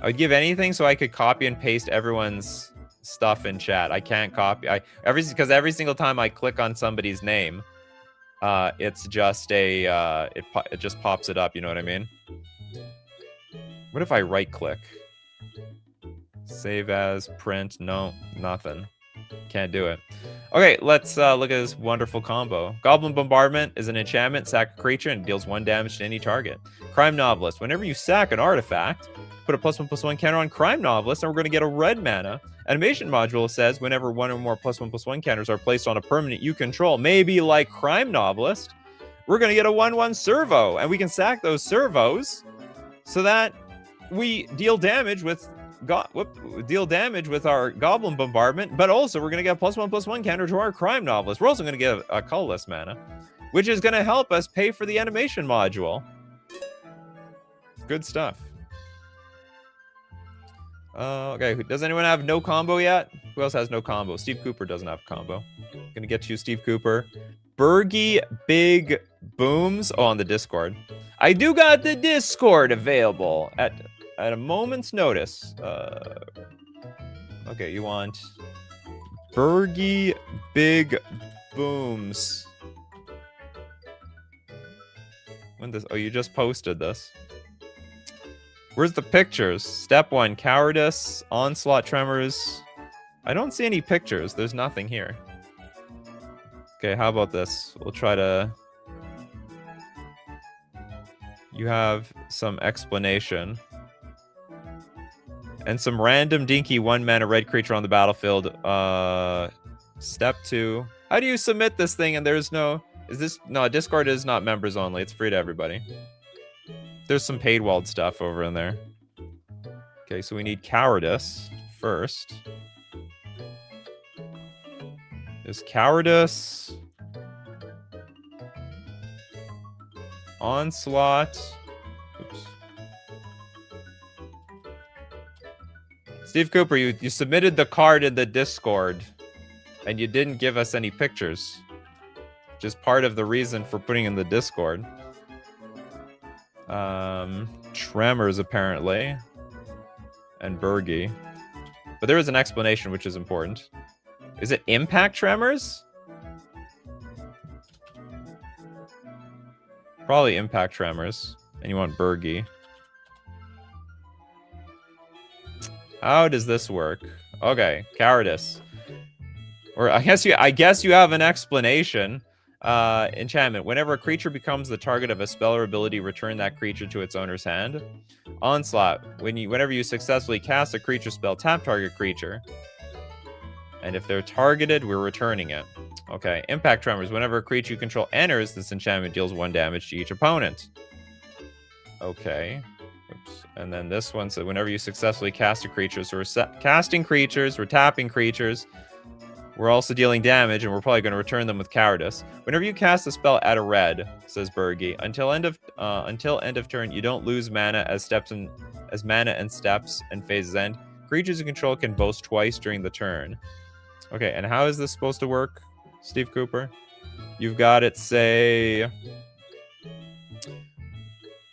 I would give anything so I could copy and paste everyone's stuff in chat. I can't copy... because every single time I click on somebody's name, it's just a... it just pops it up, you know what I mean? What if I right-click? Save as, print, no, nothing. Can't do it. Okay, let's look at this wonderful combo. Goblin Bombardment is an enchantment, sack a creature, and deals 1 damage to any target. Crime Novelist, whenever you sack an artifact, put a +1/+1 counter on Crime Novelist, and we're going to get a red mana. Animation Module says whenever 1 or more +1/+1 counters are placed on a permanent you control, maybe like Crime Novelist, we're going to get a 1/1 servo, and we can sack those servos so that we deal damage with our Goblin Bombardment, but also we're going to get a +1/+1 counter to our Crime Novelist. We're also going to get a colorless mana, which is going to help us pay for the Animation Module. Good stuff. Okay, does anyone have no combo yet? Who else has no combo? Steve Cooper doesn't have a combo. Gonna get you, Steve Cooper. Bergie Big Booms. Oh, on the Discord. I do got the Discord available at a moment's notice. Okay, you want Bergie Big Booms. When this? Oh, you just posted this. Where's the pictures? Step 1, Cowardice, Onslaught, Tremors. I don't see any pictures. There's nothing here. Okay, how about this? We'll try to... You have some explanation. And some random dinky 1-mana red creature on the battlefield. Step 2. How do you submit this thing and there's no... No, Discord is not members only. It's free to everybody. There's some paid walled stuff over in there. Okay, so we need Cowardice first. There's Cowardice. Onslaught. Oops. Steve Cooper, you submitted the card in the Discord, and you didn't give us any pictures. Just part of the reason for putting in the Discord. Tremors, apparently. And Bergie. But there is an explanation, which is important. Is it Impact Tremors? Probably Impact Tremors. And you want Bergie. How does this work? Okay, Cowardice. Or I guess you have an explanation. Enchantment. Whenever a creature becomes the target of a spell or ability, return that creature to its owner's hand. Onslaught. Whenever you successfully cast a creature spell, tap target creature. And if they're targeted, we're returning it. Okay. Impact Tremors. Whenever a creature you control enters, this enchantment deals 1 damage to each opponent. Okay. Oops. And then this one said, whenever you successfully cast a creature, so we're casting creatures, we're tapping creatures. We're also dealing damage, and we're probably going to return them with Cowardice. Whenever you cast a spell, add a red, says Bergie. Until end of turn, you don't lose mana as mana and steps and phases end. Creatures you control can boast twice during the turn. Okay, and how is this supposed to work, Steve Cooper? You've got it say...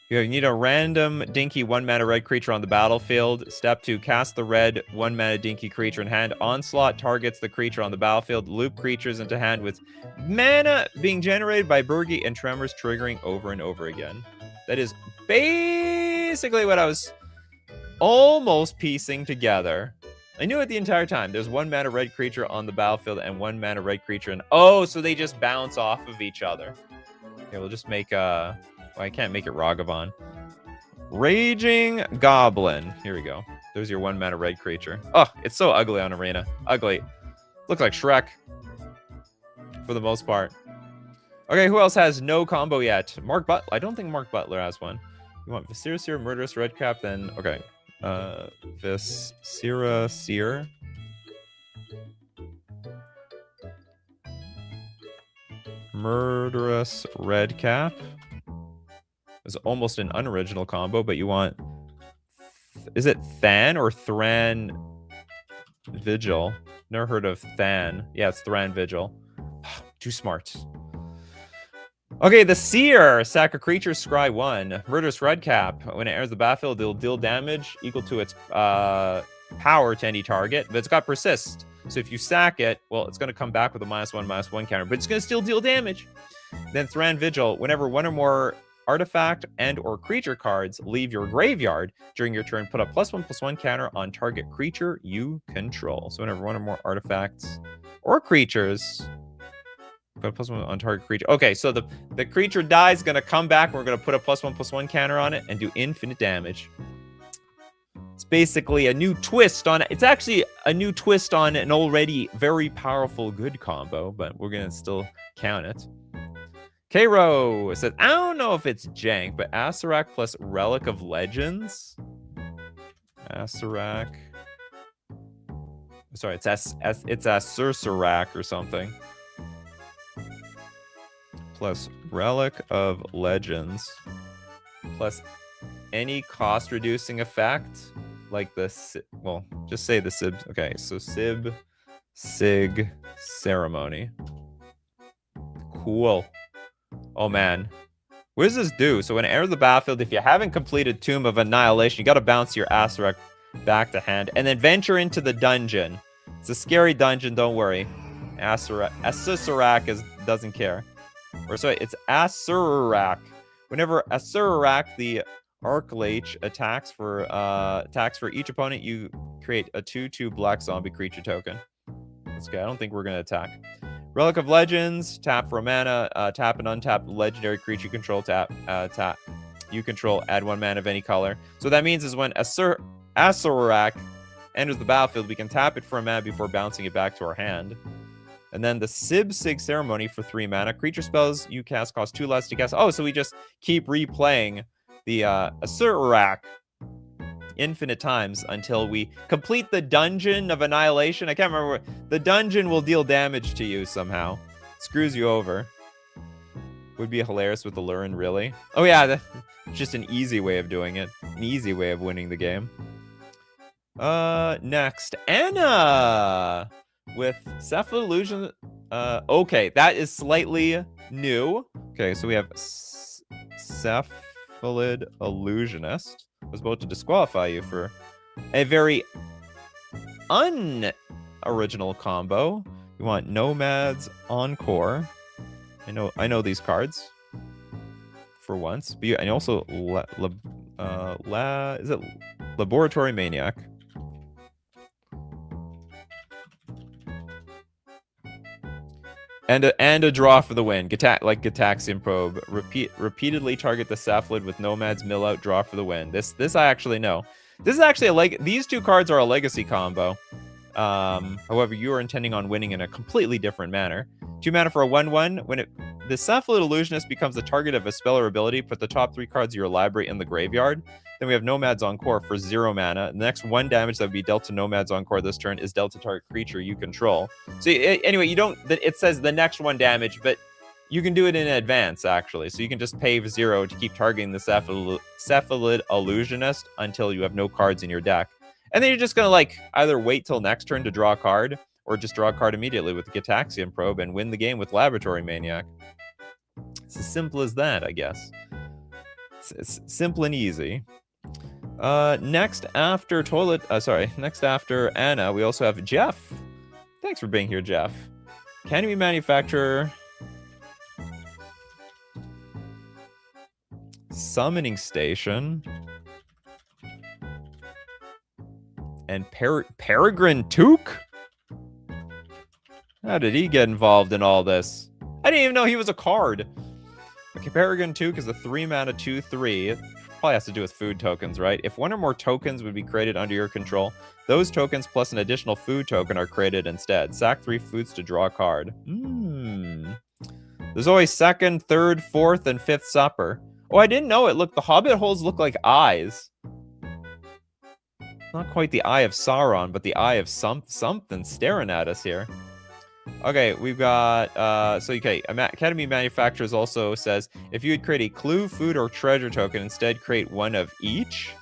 You need a random dinky 1-mana red creature on the battlefield. Step 2, cast the red 1-mana dinky creature in hand. Onslaught targets the creature on the battlefield. Loop creatures into hand with mana being generated by Burgi and Tremors triggering over and over again. That is basically what I was almost piecing together. I knew it the entire time. There's 1-mana red creature on the battlefield and 1-mana red creature. And oh, so they just bounce off of each other. Okay, we'll just make well, I can't make it Ragavan. Raging Goblin. Here we go. There's your 1-mana red creature. Oh, it's so ugly on Arena. Ugly. Looks like Shrek. For the most part. Okay, who else has no combo yet? Mark Butler. I don't think Mark Butler has one. You want Viscera Seer, Murderous Redcap, then... Okay. Viscera Seer. Murderous Redcap. It's almost an unoriginal combo, but you want... Is it Than or Thran Vigil? Never heard of Than. Yeah, it's Thran Vigil. Too smart. Okay, the Seer. Sack a creature, scry 1. Murderous Redcap. When it enters the battlefield, it'll deal damage equal to its power to any target, but it's got Persist. So if you sack it, well, it's going to come back with a -1/-1 counter, but it's going to still deal damage. Then Thran Vigil. Whenever one or more artifact and or creature cards leave your graveyard during your turn, put a +1/+1 counter on target creature you control. So whenever one or more artifacts or creatures put a +1 on target creature. Okay, so the creature dies, gonna come back, we're gonna put a +1/+1 counter on it and do infinite damage. It's basically a new twist on it. It's actually a new twist on an already very powerful good combo, but we're gonna still count it. Cairo says, I don't know if it's jank, but Acererak plus Relic of Legends. Acererak. Sorry, it's Acererak or something. Plus Relic of Legends. Plus any cost reducing effect. Like the, well, just say the Sib. Okay, so Sig Ceremony. Cool. Oh man, what does this do? So when it enters the battlefield, if you haven't completed Tomb of Annihilation, you got to bounce your Acererak back to hand and then venture into the dungeon. It's a scary dungeon, don't worry. Acererak doesn't care. Or sorry, it's Acererak. Whenever Acererak, the Archlage, attacks for each opponent, you create a 2/2 black zombie creature token. That's good. I don't think we're gonna attack. Relic of Legends, tap for a mana, tap and untap legendary creature control, tap. You control, add 1 mana of any color. So that means is when Acererak enters the battlefield, we can tap it for a mana before bouncing it back to our hand. And then the Sig Ceremony for 3 mana. Creature spells you cast cost 2 less to cast. Oh, so we just keep replaying the Acererak infinite times until we complete the Dungeon of Annihilation. I can't remember. The dungeon will deal damage to you somehow. Screws you over. Would be hilarious with the Lurin, really. Oh yeah, that's just an easy way of doing it. An easy way of winning the game. Next, Anna with Cephalid Illusion. Okay, that is slightly new. Okay, so we have Cephalid Illusionist. I was about to disqualify you for a very unoriginal combo. You want Nomad's Encore. I know these cards for once. But and also is it Laboratory Maniac? And a draw for the win. Like Gitaxian Probe. Repeatedly target the Cephalid with Nomad's Mill Out, draw for the win. This I actually know. This is actually these two cards are a legacy combo. However, you are intending on winning in a completely different manner. 2 mana for a 1/1. When the Cephalid Illusionist becomes the target of a spell or ability, put the top 3 cards of your library in the graveyard. Then we have Nomad's Encore for 0 mana. The next 1 damage that would be dealt to Nomad's Encore this turn is dealt to target creature you control. So anyway, you don't. It says the next 1 damage, but you can do it in advance actually. So you can just pay 0 to keep targeting the Cephalid Illusionist until you have no cards in your deck, and then you're just gonna either wait till next turn to draw a card, or just draw a card immediately with the Gitaxian Probe and win the game with Laboratory Maniac. It's as simple as that, I guess. It's simple and easy. Next after next after Anna, we also have Jeff. Thanks for being here, Jeff. Can we manufacture summoning station and Peregrine Took? How did he get involved in all this? I didn't even know he was a card. Okay, Peregrine Took is a 3-mana 2/3. Probably has to do with food tokens, right? If one or more tokens would be created under your control, those tokens plus an additional food token are created instead. Sack 3 foods to draw a card. There's always second, third, fourth, and fifth supper. Oh, I didn't know it. Look, the Hobbit holes look like eyes. Not quite the eye of Sauron, but the eye of something staring at us here. Okay, we've got, Academy Manufacturers also says, if you would create a clue, food, or treasure token, instead create one of each.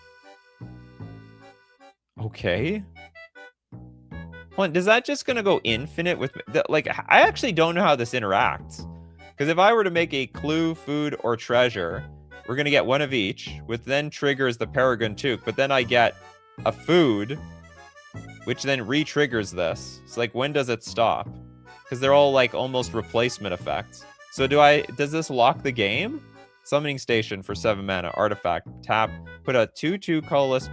Okay. Well, is that just going to go infinite with, like, I actually don't know how this interacts. Because if I were to make a clue, food, or treasure, we're going to get one of each, which then triggers the Peregrine Took, but then I get a food, which then re-triggers this. So, like, when does it stop? Because they're all, like, almost replacement effects. So does this lock the game? Summoning Station for 7 mana, artifact, tap, put a 2/2 colorless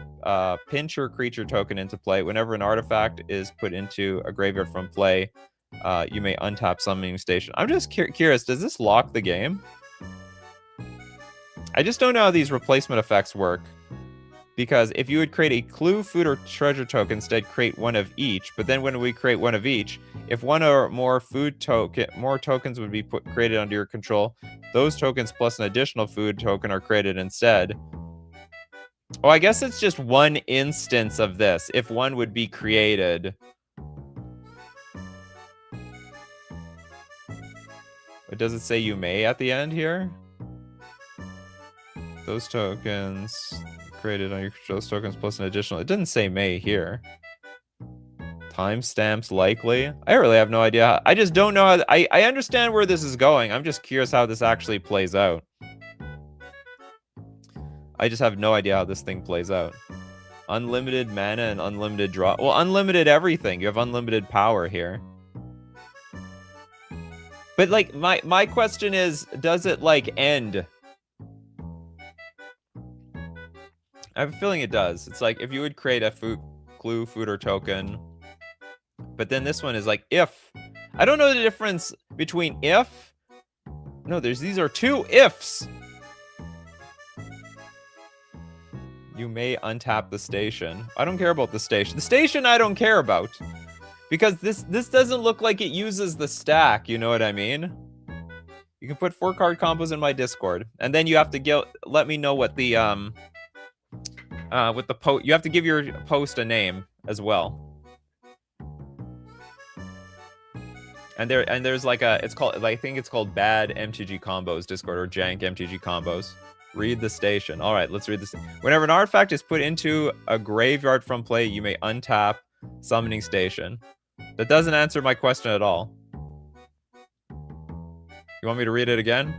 pincher creature token into play. Whenever an artifact is put into a graveyard from play, you may untap Summoning Station. I'm just curious, does this lock the game? I just don't know how these replacement effects work. Because if you would create a clue, food, or treasure token, instead create one of each. But then when we create one of each, if one or more tokens would be created under your control, those tokens plus an additional food token are created instead. Oh, I guess it's just one instance of this, if one would be created. But does it say you may at the end here? Those tokens created on your those tokens plus an additional. It didn't say may here. Timestamps likely. I really have no idea. I just don't know how. I understand where this is going. I'm just curious how this actually plays out. I just have no idea how this thing plays out. Unlimited mana and unlimited draw. Well, unlimited everything. You have unlimited power here. But like my question is, does it like end? I have a feeling it does. It's like if you would create a clue, food, or token. But then this one is like if. I don't know the difference between if. No, these are two ifs. You may untap the station. I don't care about the station. The station I don't care about. Because this doesn't look like it uses the stack, you know what I mean? You can put 4-card combos in my Discord. And then you have to let me know what the you have to give your post a name as well. And there's like I think it's called Bad MTG Combos Discord or jank-mtg combos. Read the station. All right, let's read this. Whenever an artifact is put into a graveyard from play, you may untap Summoning Station. That doesn't answer my question at all. You want me to read it again?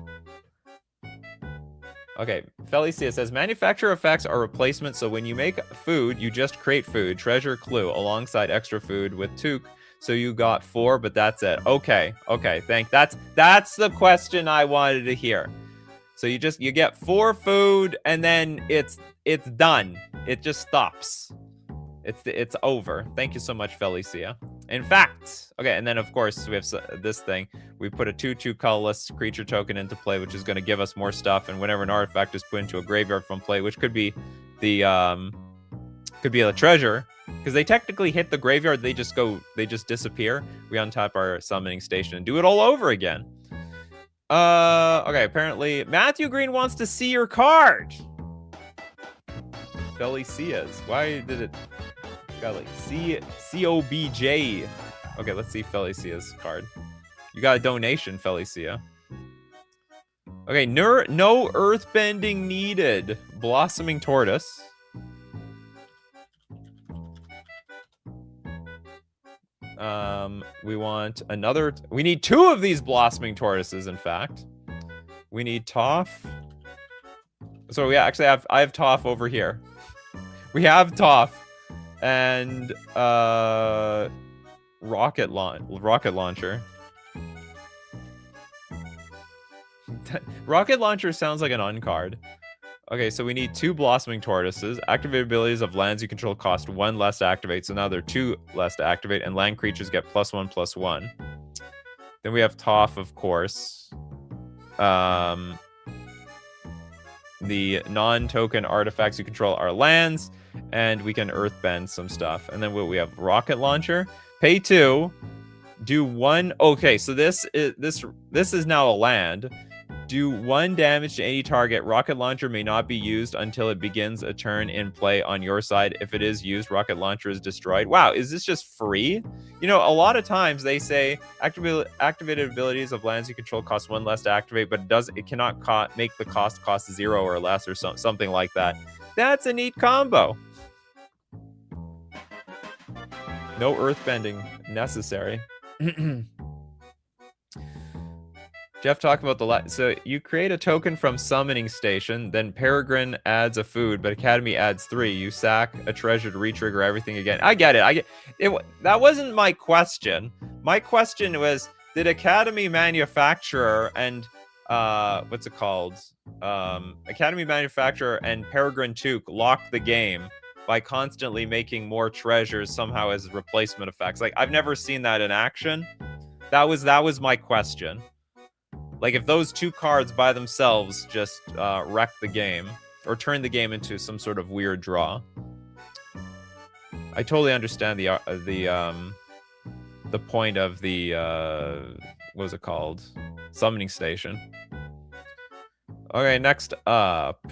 Okay, Felicia says, manufacturer effects are replacement, so when you make food, you just create food, treasure, clue, alongside extra food with Took, so you got 4, but that's it. Okay, that's the question I wanted to hear. So you get 4 food, and then it's done. It just stops. It's over. Thank you so much, Felicia. In fact, okay, and then of course we have this thing. We put a 2/2 colorless creature token into play, which is going to give us more stuff. And whenever an artifact is put into a graveyard from play, which could be a treasure, because they technically hit the graveyard, they just disappear. We untap our Summoning Station and do it all over again. Okay, apparently Matthew Green wants to see your card. Felicia's. Why did it got like COBJ? Okay, let's see Felicia's card. You got a donation, Felicia. Okay, no earthbending needed. Blossoming Tortoise. We want another. We need 2 of these Blossoming Tortoises, in fact. We need Toph. So yeah, actually I have Toph over here. We have Toph and rocket launcher. Rocket launcher sounds like an uncard. Okay, so we need 2 blossoming tortoises. Activate abilities of lands you control cost 1 less to activate, so now they're 2 less to activate, and land creatures get +1/+1. Then we have Toph, of course. The non-token artifacts you control are lands, and we can earthbend some stuff. And then we have rocket launcher. Pay 2, do 1. Okay, so this is now a land. Do 1 damage to any target. Rocket launcher may not be used until it begins a turn in play on your side. If it is used, rocket launcher is destroyed. Wow, is this just free? You know, a lot of times they say activated abilities of lands you control cost 1 less to activate, but it cannot make the cost 0 or less or something like that. That's a neat combo. No earthbending necessary. Jeff talking about so you create a token from summoning station, then Peregrine adds a food, but Academy adds 3. You sack a treasure to retrigger everything again. I get it. That wasn't my question. My question was, did Academy Manufacturer and what's it called? Academy Manufacturer and Peregrine Took lock the game by constantly making more treasures somehow as replacement effects? Like, I've never seen that in action. That was my question. Like, if those 2 cards by themselves just wreck the game or turn the game into some sort of weird draw. I totally understand the point of the what was it called? Summoning station. Okay, next up.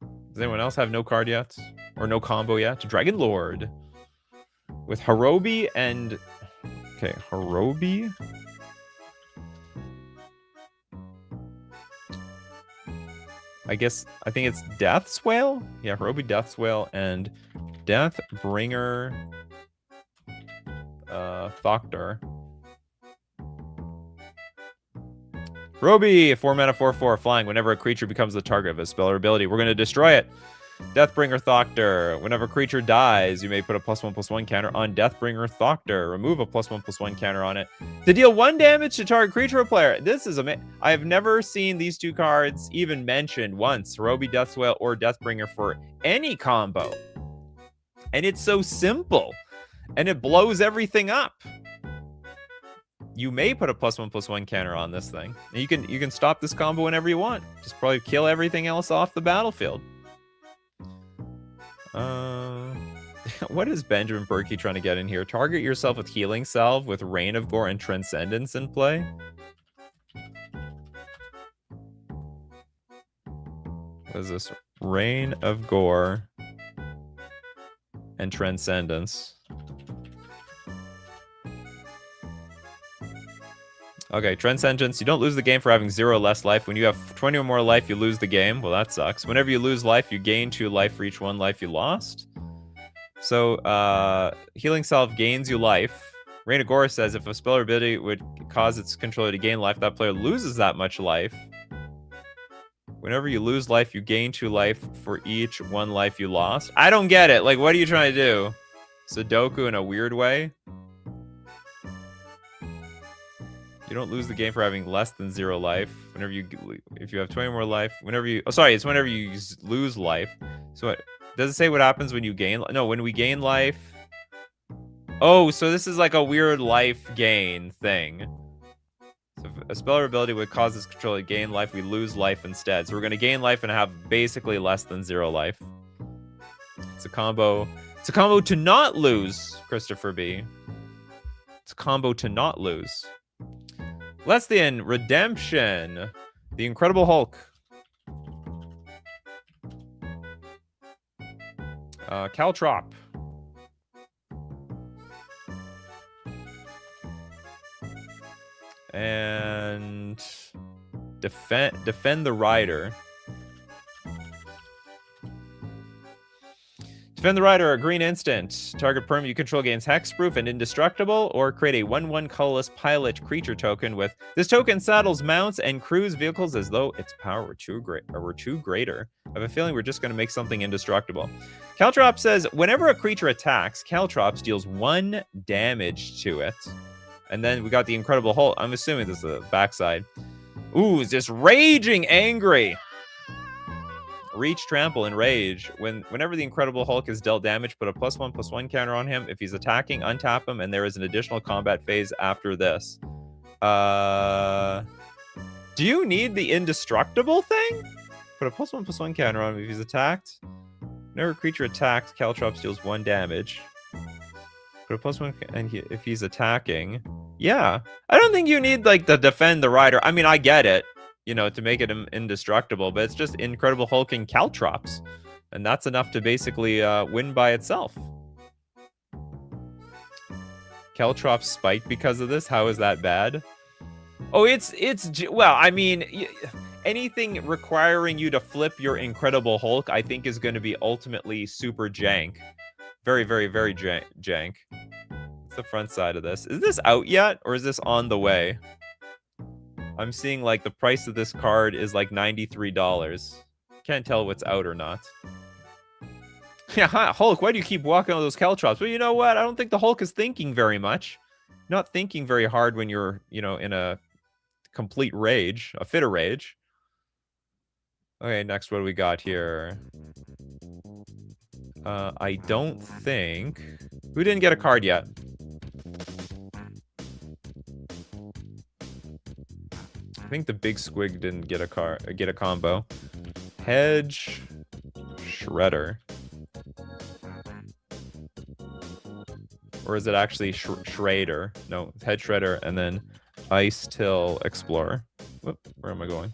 Does anyone else have no card yet? Or no combo yet? Dragon Lord. With Harobi and... Okay, Harobi... I think it's Death's Whale? Yeah, Harobi Death's Whale and Deathbringer Thoctor. Harobi, 4 mana, 4/4, flying. Whenever a creature becomes the target of a spell or ability, we're going to destroy it. Deathbringer Thoctor. Whenever a creature dies, you may put a +1/+1 counter on Deathbringer Thoctor. Remove a +1/+1 counter on it to deal 1 damage to target creature or player. This is amazing. I have never seen these 2 cards even mentioned once. Harobi Death's Whale or Deathbringer for any combo. And it's so simple. And it blows everything up. You may put a +1/+1 counter on this thing. And you can stop this combo whenever you want. Just probably kill everything else off the battlefield. What is Benjamin Berkey trying to get in here? Target yourself with Healing Salve with Reign of Gore and Transcendence in play. What is this? Reign of Gore and Transcendence. Okay, Transcendence. You don't lose the game for having 0 less life. When you have 20 or more life, you lose the game. Well, that sucks. Whenever you lose life, you gain 2 life for each 1 life you lost. So, Healing Salve gains you life. Reign of Gore says if a spell or ability would cause its controller to gain life, that player loses that much life. Whenever you lose life, you gain 2 life for each 1 life you lost. I don't get it. Like, what are you trying to do? Sudoku in a weird way? You don't lose the game for having less than 0 life. If you have 20 more life, it's whenever you lose life. So what, does it say what happens when you gain? No, when we gain life. Oh, so this is like a weird life gain thing. So if a spell or ability would cause its controller to gain life, we lose life instead. So we're going to gain life and have basically less than 0 life. It's a combo. It's a combo to not lose, Christopher B. It's a combo to not lose. Lesthian, Redemption. The Incredible Hulk. Caltrop. And defend the Rider. Defend the Rider, a green instant. Target perm you control gains hexproof and indestructible, or create a 1/1 colorless pilot creature token with this token saddles mounts and crews vehicles as though its power were two greater. I have a feeling we're just going to make something indestructible. Caltrop says, whenever a creature attacks, Caltrop deals 1 damage to it. And then we got the Incredible Hulk. I'm assuming this is the backside. Ooh, it's just raging angry. Reach, trample, and rage. Whenever the Incredible Hulk is dealt damage, put a +1/+1 counter on him. If he's attacking, untap him, and there is an additional combat phase after this. Do you need the indestructible thing? Put a +1/+1 counter on him if he's attacked. Whenever a creature attacks, Caltrop deals 1 damage. Put a +1, and if he's attacking, yeah. I don't think you need like the defend the rider. I mean, I get it. You know, to make it indestructible, but it's just Incredible Hulking Caltrops. And that's enough to basically win by itself. Caltrops spiked because of this? How is that bad? Oh, well, I mean, anything requiring you to flip your Incredible Hulk, I think is going to be ultimately super jank. Very, very, very jank. What's the front side of this? Is this out yet, or is this on the way? I'm seeing like the price of this card is like $93. Can't tell what's out or not. Yeah, Hulk, why do you keep walking on those Caltrops? Well, you know what? I don't think the Hulk is thinking very much. Not thinking very hard when you're, you know, in a complete rage, a fit of rage. Okay, next, what do we got here? I don't think... Who didn't get a card yet? I think the big squig didn't get a combo. Hedge Shredder. Or is it actually Schrader? No, Hedge Shredder and then Ice Till Explorer. Whoop, where am I going?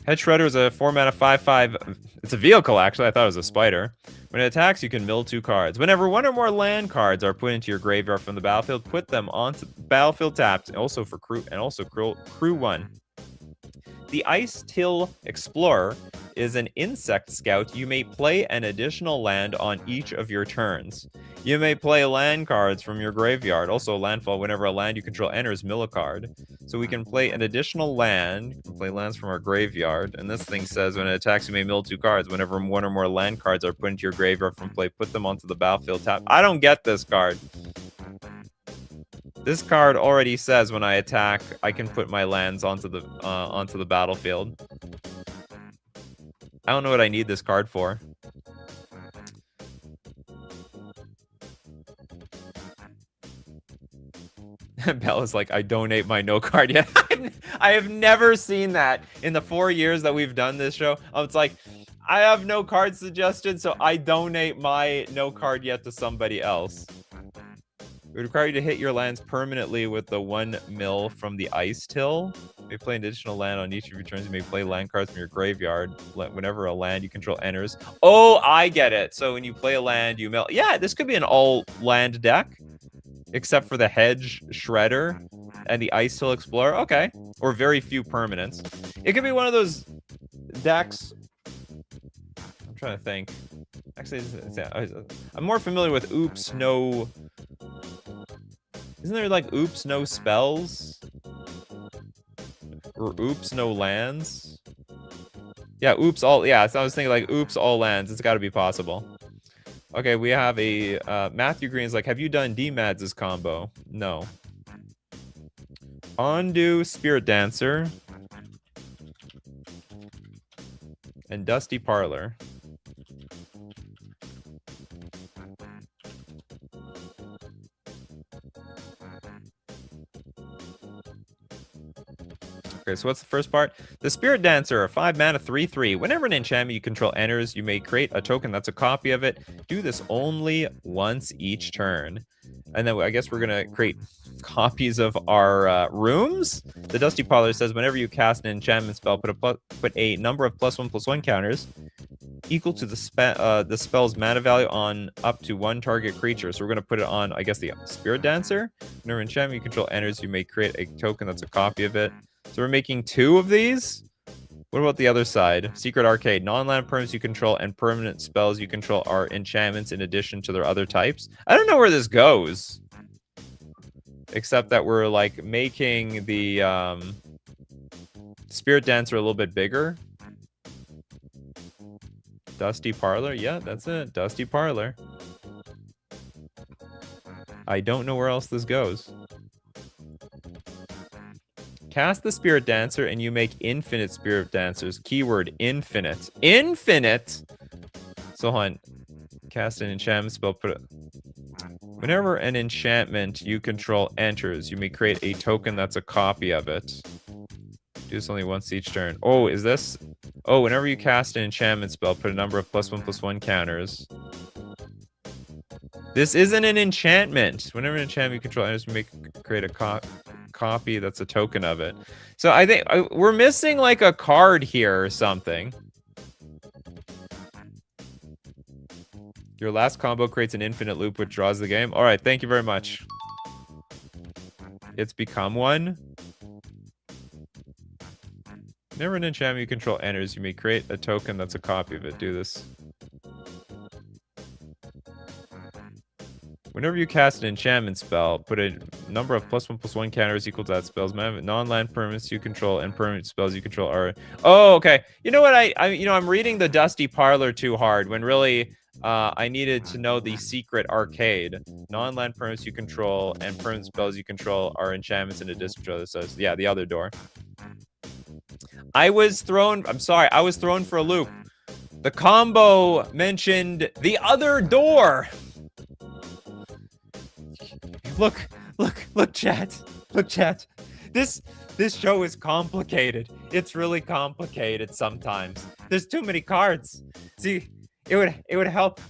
Hedge Shredder is a 4-mana 5/5. It's a vehicle, actually. I thought it was a spider. When it attacks, you can mill 2 cards. Whenever 1 or more land cards are put into your graveyard from the battlefield, put them onto battlefield tapped, and also for crew, crew 1. The Ice Till Explorer is an insect scout. You may play an additional land on each of your turns. You may play land cards from your graveyard. Also, landfall. Whenever a land you control enters, mill a card. So we can play an additional land. We can play lands from our graveyard. And this thing says when it attacks, you may mill 2 cards. Whenever 1 or more land cards are put into your graveyard from play, put them onto the battlefield tap. I don't get this card. This card already says when I attack, I can put my lands onto the battlefield. I don't know what I need this card for. Bella's like, I donate my no card yet. I have never seen that in the 4 years that we've done this show. It's like, I have no card suggested, so I donate my no card yet to somebody else. It would require you to hit your lands permanently with the 1 mill from the Ice Till. You may play an additional land on each of your turns. You may play land cards from your graveyard. Whenever a land you control enters. Oh, I get it. So when you play a land, you mill. Yeah, this could be an all-land deck. Except for the Hedge Shredder and the Ice Till Explorer. Okay. Or very few permanents. It could be one of those decks. I'm trying to think. Actually, I'm more familiar with Oops, No... Isn't there like Oops, No Spells? Or Oops, No Lands? Yeah, Oops, All... Yeah, so I was thinking like Oops, All Lands. It's got to be possible. Okay, we have a... Matthew Green's like, have you done D-Mads' combo? No. Ondu, Spirit Dancer. And Dusty Parlor. Okay, so what's the first part? The Spirit Dancer, a 5-mana 3/3. Whenever an enchantment you control enters, you may create a token that's a copy of it. Do this only once each turn. And then I guess we're going to create copies of our rooms. The Dusty Parlor says whenever you cast an enchantment spell, put a number of +1/+1 counters equal to the spell's mana value on up to 1 target creature. So we're going to put it on, I guess, the Spirit Dancer. Whenever an enchantment you control enters, you may create a token that's a copy of it. So we're making 2 of these? What about the other side? Secret Arcade. Non-land perms you control and permanent spells you control are enchantments in addition to their other types. I don't know where this goes. Except that we're, like, making the Spirit Dancer a little bit bigger. Dusty Parlor? Yeah, that's it. Dusty Parlor. I don't know where else this goes. Cast the Spirit Dancer and you make infinite Spirit Dancers. Keyword infinite. Infinite? So hold on. Cast an enchantment spell. Put it. Whenever an enchantment you control enters, you may create a token that's a copy of it. Do this only once each turn. Oh, is this? Oh, whenever you cast an enchantment spell, put a number of +1/+1 counters. This isn't an enchantment. Whenever an enchantment you control enters, you create a copy that's a token of it. So I think we're missing like a card here or something. Your last combo creates an infinite loop which draws the game. All right, thank you very much. It's become one. Whenever an enchantment you control enters, you may create a token that's a copy of it. Do this. Whenever you cast an enchantment spell, put a number of +1/+1 counters equal to that spell's non-land permanents you control and permanent spells you control are. Oh, okay. You know what? I'm reading the Dusty Parlor too hard when really I needed to know the Secret Arcade. Non-land permanents you control and permanent spells you control are enchantments in addition to others. So yeah, the other door. I was thrown for a loop. The combo mentioned the other door. Look, chat. Look, chat. This show is complicated. It's really complicated sometimes. There's too many cards. See, it would help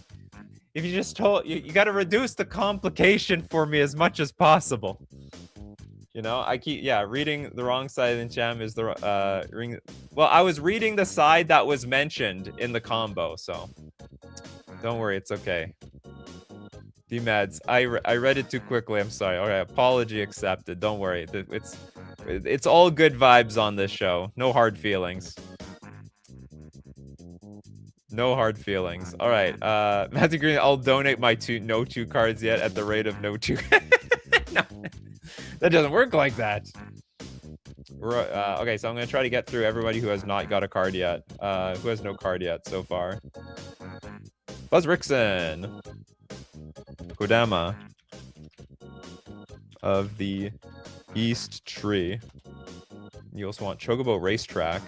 if you just told you got to reduce the complication for me as much as possible. You know, I keep reading the wrong side of the enchantment is the ring. Well, I was reading the side that was mentioned in the combo, so don't worry, it's okay. D-Mads, I read it too quickly. I'm sorry. All right, apology accepted. Don't worry. It's all good vibes on this show. No hard feelings. No hard feelings. All right. Matthew Green, I'll donate my no 2 cards yet at the rate of no 2. No, that doesn't work like that. Okay, so I'm going to try to get through everybody who has not got a card yet. Who has no card yet so far. Buzz Rickson. Kodama of the East Tree. You also want Chocobo Racetrack.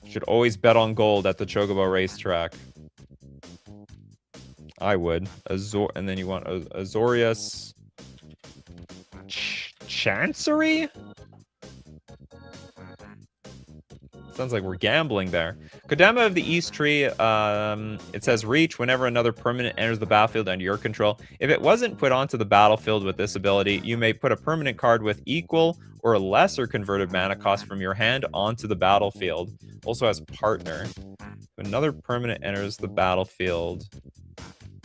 Should always bet on gold at the Chocobo Racetrack. I would. And then you want Azorius Chancery? Sounds like we're gambling there. Kodama of the East Tree, it says reach whenever another permanent enters the battlefield under your control. If it wasn't put onto the battlefield with this ability, you may put a permanent card with equal or lesser converted mana cost from your hand onto the battlefield. Also has partner. If another permanent enters the battlefield,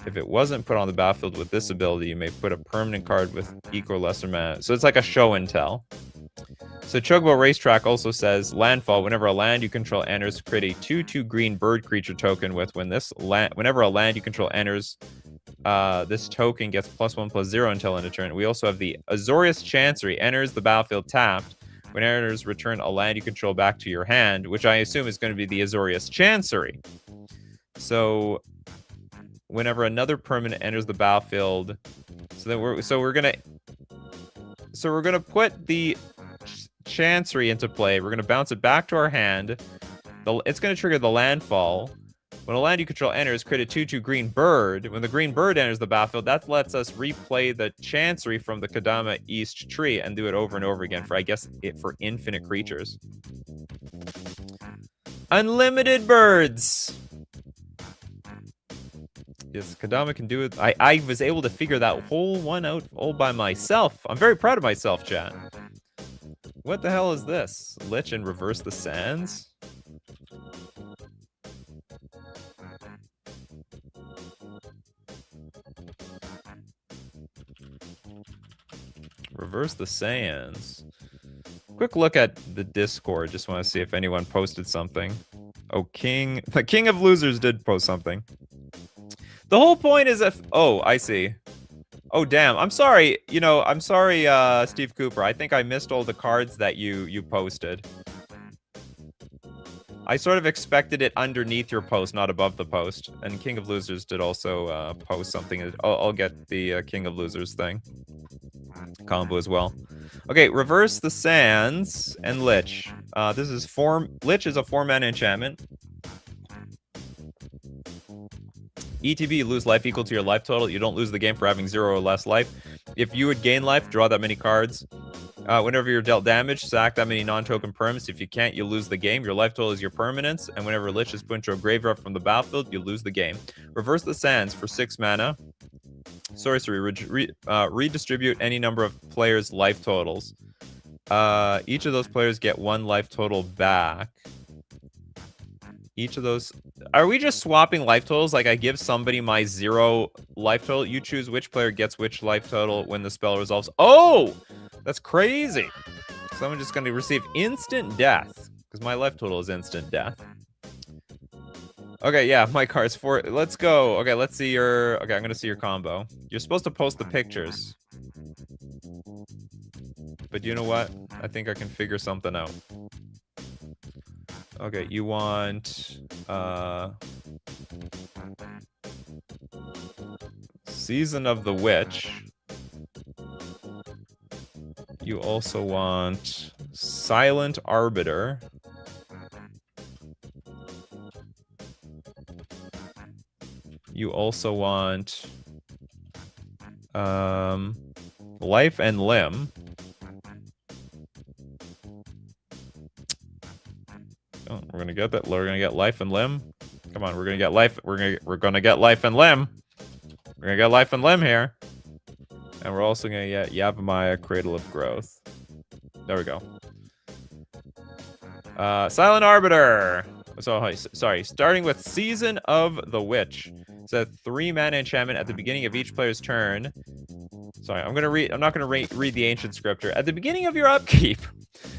if it wasn't put on the battlefield with this ability, you may put a permanent card with equal or lesser mana. So it's like a show and tell. So Chocobo Racetrack also says landfall. Whenever a land you control enters, create a 2/2 green bird creature token with whenever a land you control enters, this token gets +1/+0 until end of turn. We also have the Azorius Chancery enters the battlefield tapped. When it enters, return a land you control back to your hand, which I assume is going to be the Azorius Chancery. So whenever another permanent enters the battlefield, we're gonna put the Chancery into play. We're going to bounce it back to our hand. It's going to trigger the landfall. When a land you control enters, create a 2/2 green bird. When the green bird enters the battlefield, that lets us replay the Chancery from the Kodama East Tree and do it over and over again for, I guess, for infinite creatures. Unlimited birds! Yes, Kodama can do it. I was able to figure that whole one out all by myself. I'm very proud of myself, chat. What the hell is this? Lich and reverse the sands? Reverse the sands. Quick look at the Discord. Just want to see if anyone posted something. Oh, the King of Losers did post something. The whole point is if... Oh, I see. Oh, damn. I'm sorry. You know, I'm sorry, Steve Cooper. I think I missed all the cards that you posted. I sort of expected it underneath your post, not above the post. And King of Losers did also post something. I'll get the King of Losers thing. Combo as well. Okay, reverse the sands and Lich. This is Lich is a 4-mana enchantment. ETB, lose life equal to your life total. You don't lose the game for having 0 or less life. If you would gain life, draw that many cards. Whenever you're dealt damage, sack that many non-token permanents. If you can't, you lose the game. Your life total is your permanence. And whenever Lich is put into a graveyard from the battlefield, you lose the game. Reverse the sands for 6 mana. Sorcery, redistribute any number of players' life totals. Each of those players get 1 life total back. Each of those... Are we just swapping life totals? Like I give somebody my 0 life total. You choose which player gets which life total when the spell resolves. Oh! That's crazy. So I'm just going to receive instant death. Because my life total is instant death. Okay, yeah, my card's 4. Let's go. Okay, let's see your... Okay, I'm going to see your combo. You're supposed to post the pictures. But you know what? I think I can figure something out. Okay, you want... Season of the Witch. You also want Silent Arbiter. You also want Life and Limb. Oh, we're gonna get that. We're gonna get Life and Limb. Come on, we're gonna get life. We're gonna get Life and Limb. We're gonna get Life and Limb here. And we're also gonna get Yavimaya, Cradle of Growth. There we go. Silent Arbiter. So, sorry. Starting with Season of the Witch. It's a 3-mana enchantment at the beginning of each player's turn. Sorry, I'm not gonna read the ancient scripture. At the beginning of your upkeep,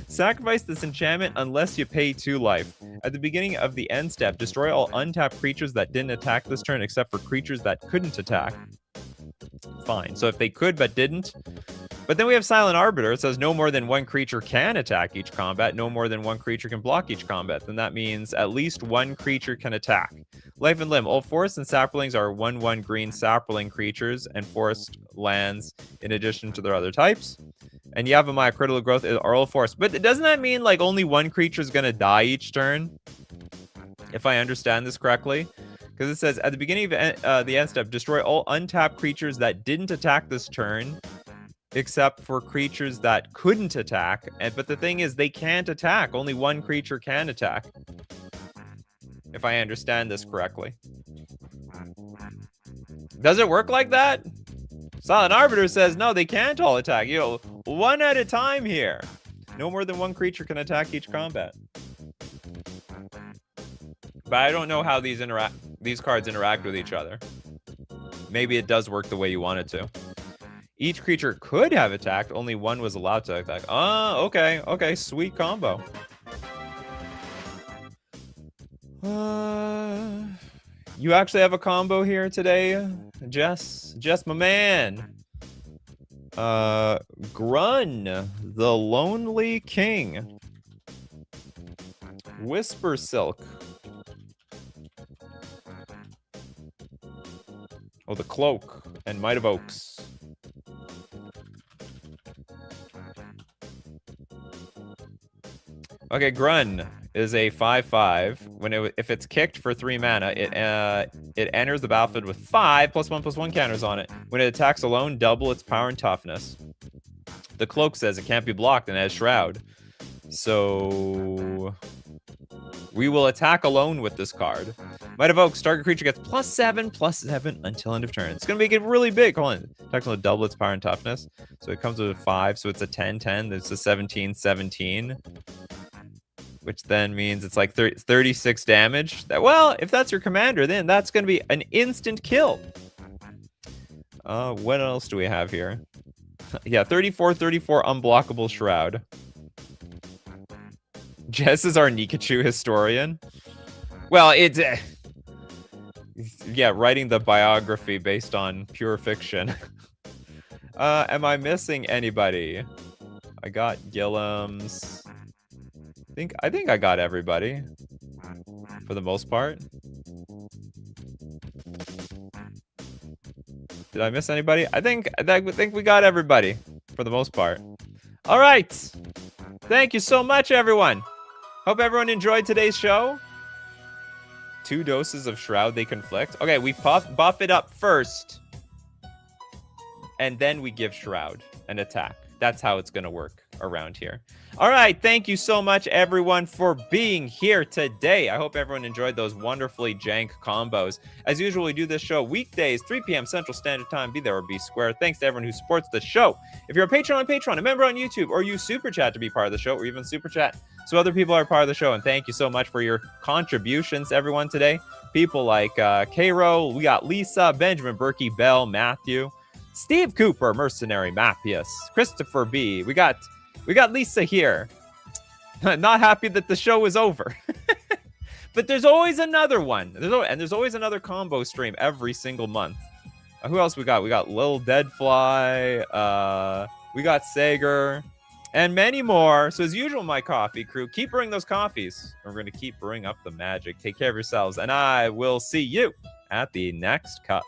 sacrifice this enchantment unless you pay 2 life. At the beginning of the end step, destroy all untapped creatures that didn't attack this turn except for creatures that couldn't attack. Fine. So if they could but didn't. But then we have Silent Arbiter. It says no more than 1 creature can attack each combat. No more than 1 creature can block each combat. Then that means at least 1 creature can attack. Life and Limb. All forests and saplings are 1/1 green sapling creatures and forest lands in addition to their other types. And Yavimaya, Cradle of Growth are all forests. But doesn't that mean like only 1 creature is going to die each turn? If I understand this correctly. Because it says at the beginning of the end step, destroy all untapped creatures that didn't attack this turn, except for creatures that couldn't attack. But the thing is, they can't attack. Only 1 creature can attack. If I understand this correctly. Does it work like that? Silent Arbiter says, no, they can't all attack. You know, 1 at a time here. No more than 1 creature can attack each combat. But I don't know how these cards interact with each other. Maybe it does work the way you want it to. Each creature could have attacked. Only 1 was allowed to attack. Oh, okay. Okay, sweet combo. You actually have a combo here today, Jess? Jess, my man. Grun, the Lonely King. Whisper Silk. Oh, the Cloak and Might of Oaks. Okay, Grun is a 5/5. If it's kicked for 3 mana, it enters the battlefield with 5 +1/+1 counters on it. When it attacks alone, double its power and toughness. The Cloak says it can't be blocked and has Shroud. So we will attack alone with this card. Might of Oaks, target creature gets +7/+7 until end of turn. It's gonna make it really big. Hold on. Attacks will double its power and toughness. So it comes with a 5, so it's a 10/10. It's a 17/17. Which then means it's like 36 damage. Well, if that's your commander, then that's gonna be an instant kill. What else do we have here? Yeah, 34, 34 unblockable Shroud. Jess is our Nikachu historian. Well, it's... yeah, writing the biography based on pure fiction. Am I missing anybody? I got Gillums. I think I got everybody. For the most part. Did I miss anybody? I think we got everybody. For the most part. All right. Thank you so much, everyone. Hope everyone enjoyed today's show. 2 doses of Shroud, they conflict. Okay, we buff it up first. And then we give Shroud an attack. That's how it's going to work around here. All right, thank you so much, everyone, for being here today. I hope everyone enjoyed those wonderfully jank combos. As usual, we do this show weekdays, 3 p.m. Central Standard Time. Be there or be square. Thanks to everyone who supports the show. If you're a patron on Patreon, a member on YouTube, or use Super Chat to be part of the show, or even Super Chat so other people are part of the show. And thank you so much for your contributions, everyone, today. People like Cairo, we got Lisa, Benjamin Berkey, Bell, Matthew, Steve Cooper, Mercenary, Mappius, Christopher B. We got Lisa here. Not happy that the show is over. But there's always another one. There's always another combo stream every single month. Who else we got? We got Lil Deadfly. We got Sager. And many more. So as usual, my coffee crew, keep brewing those coffees. We're going to keep brewing up the magic. Take care of yourselves. And I will see you at the next cup.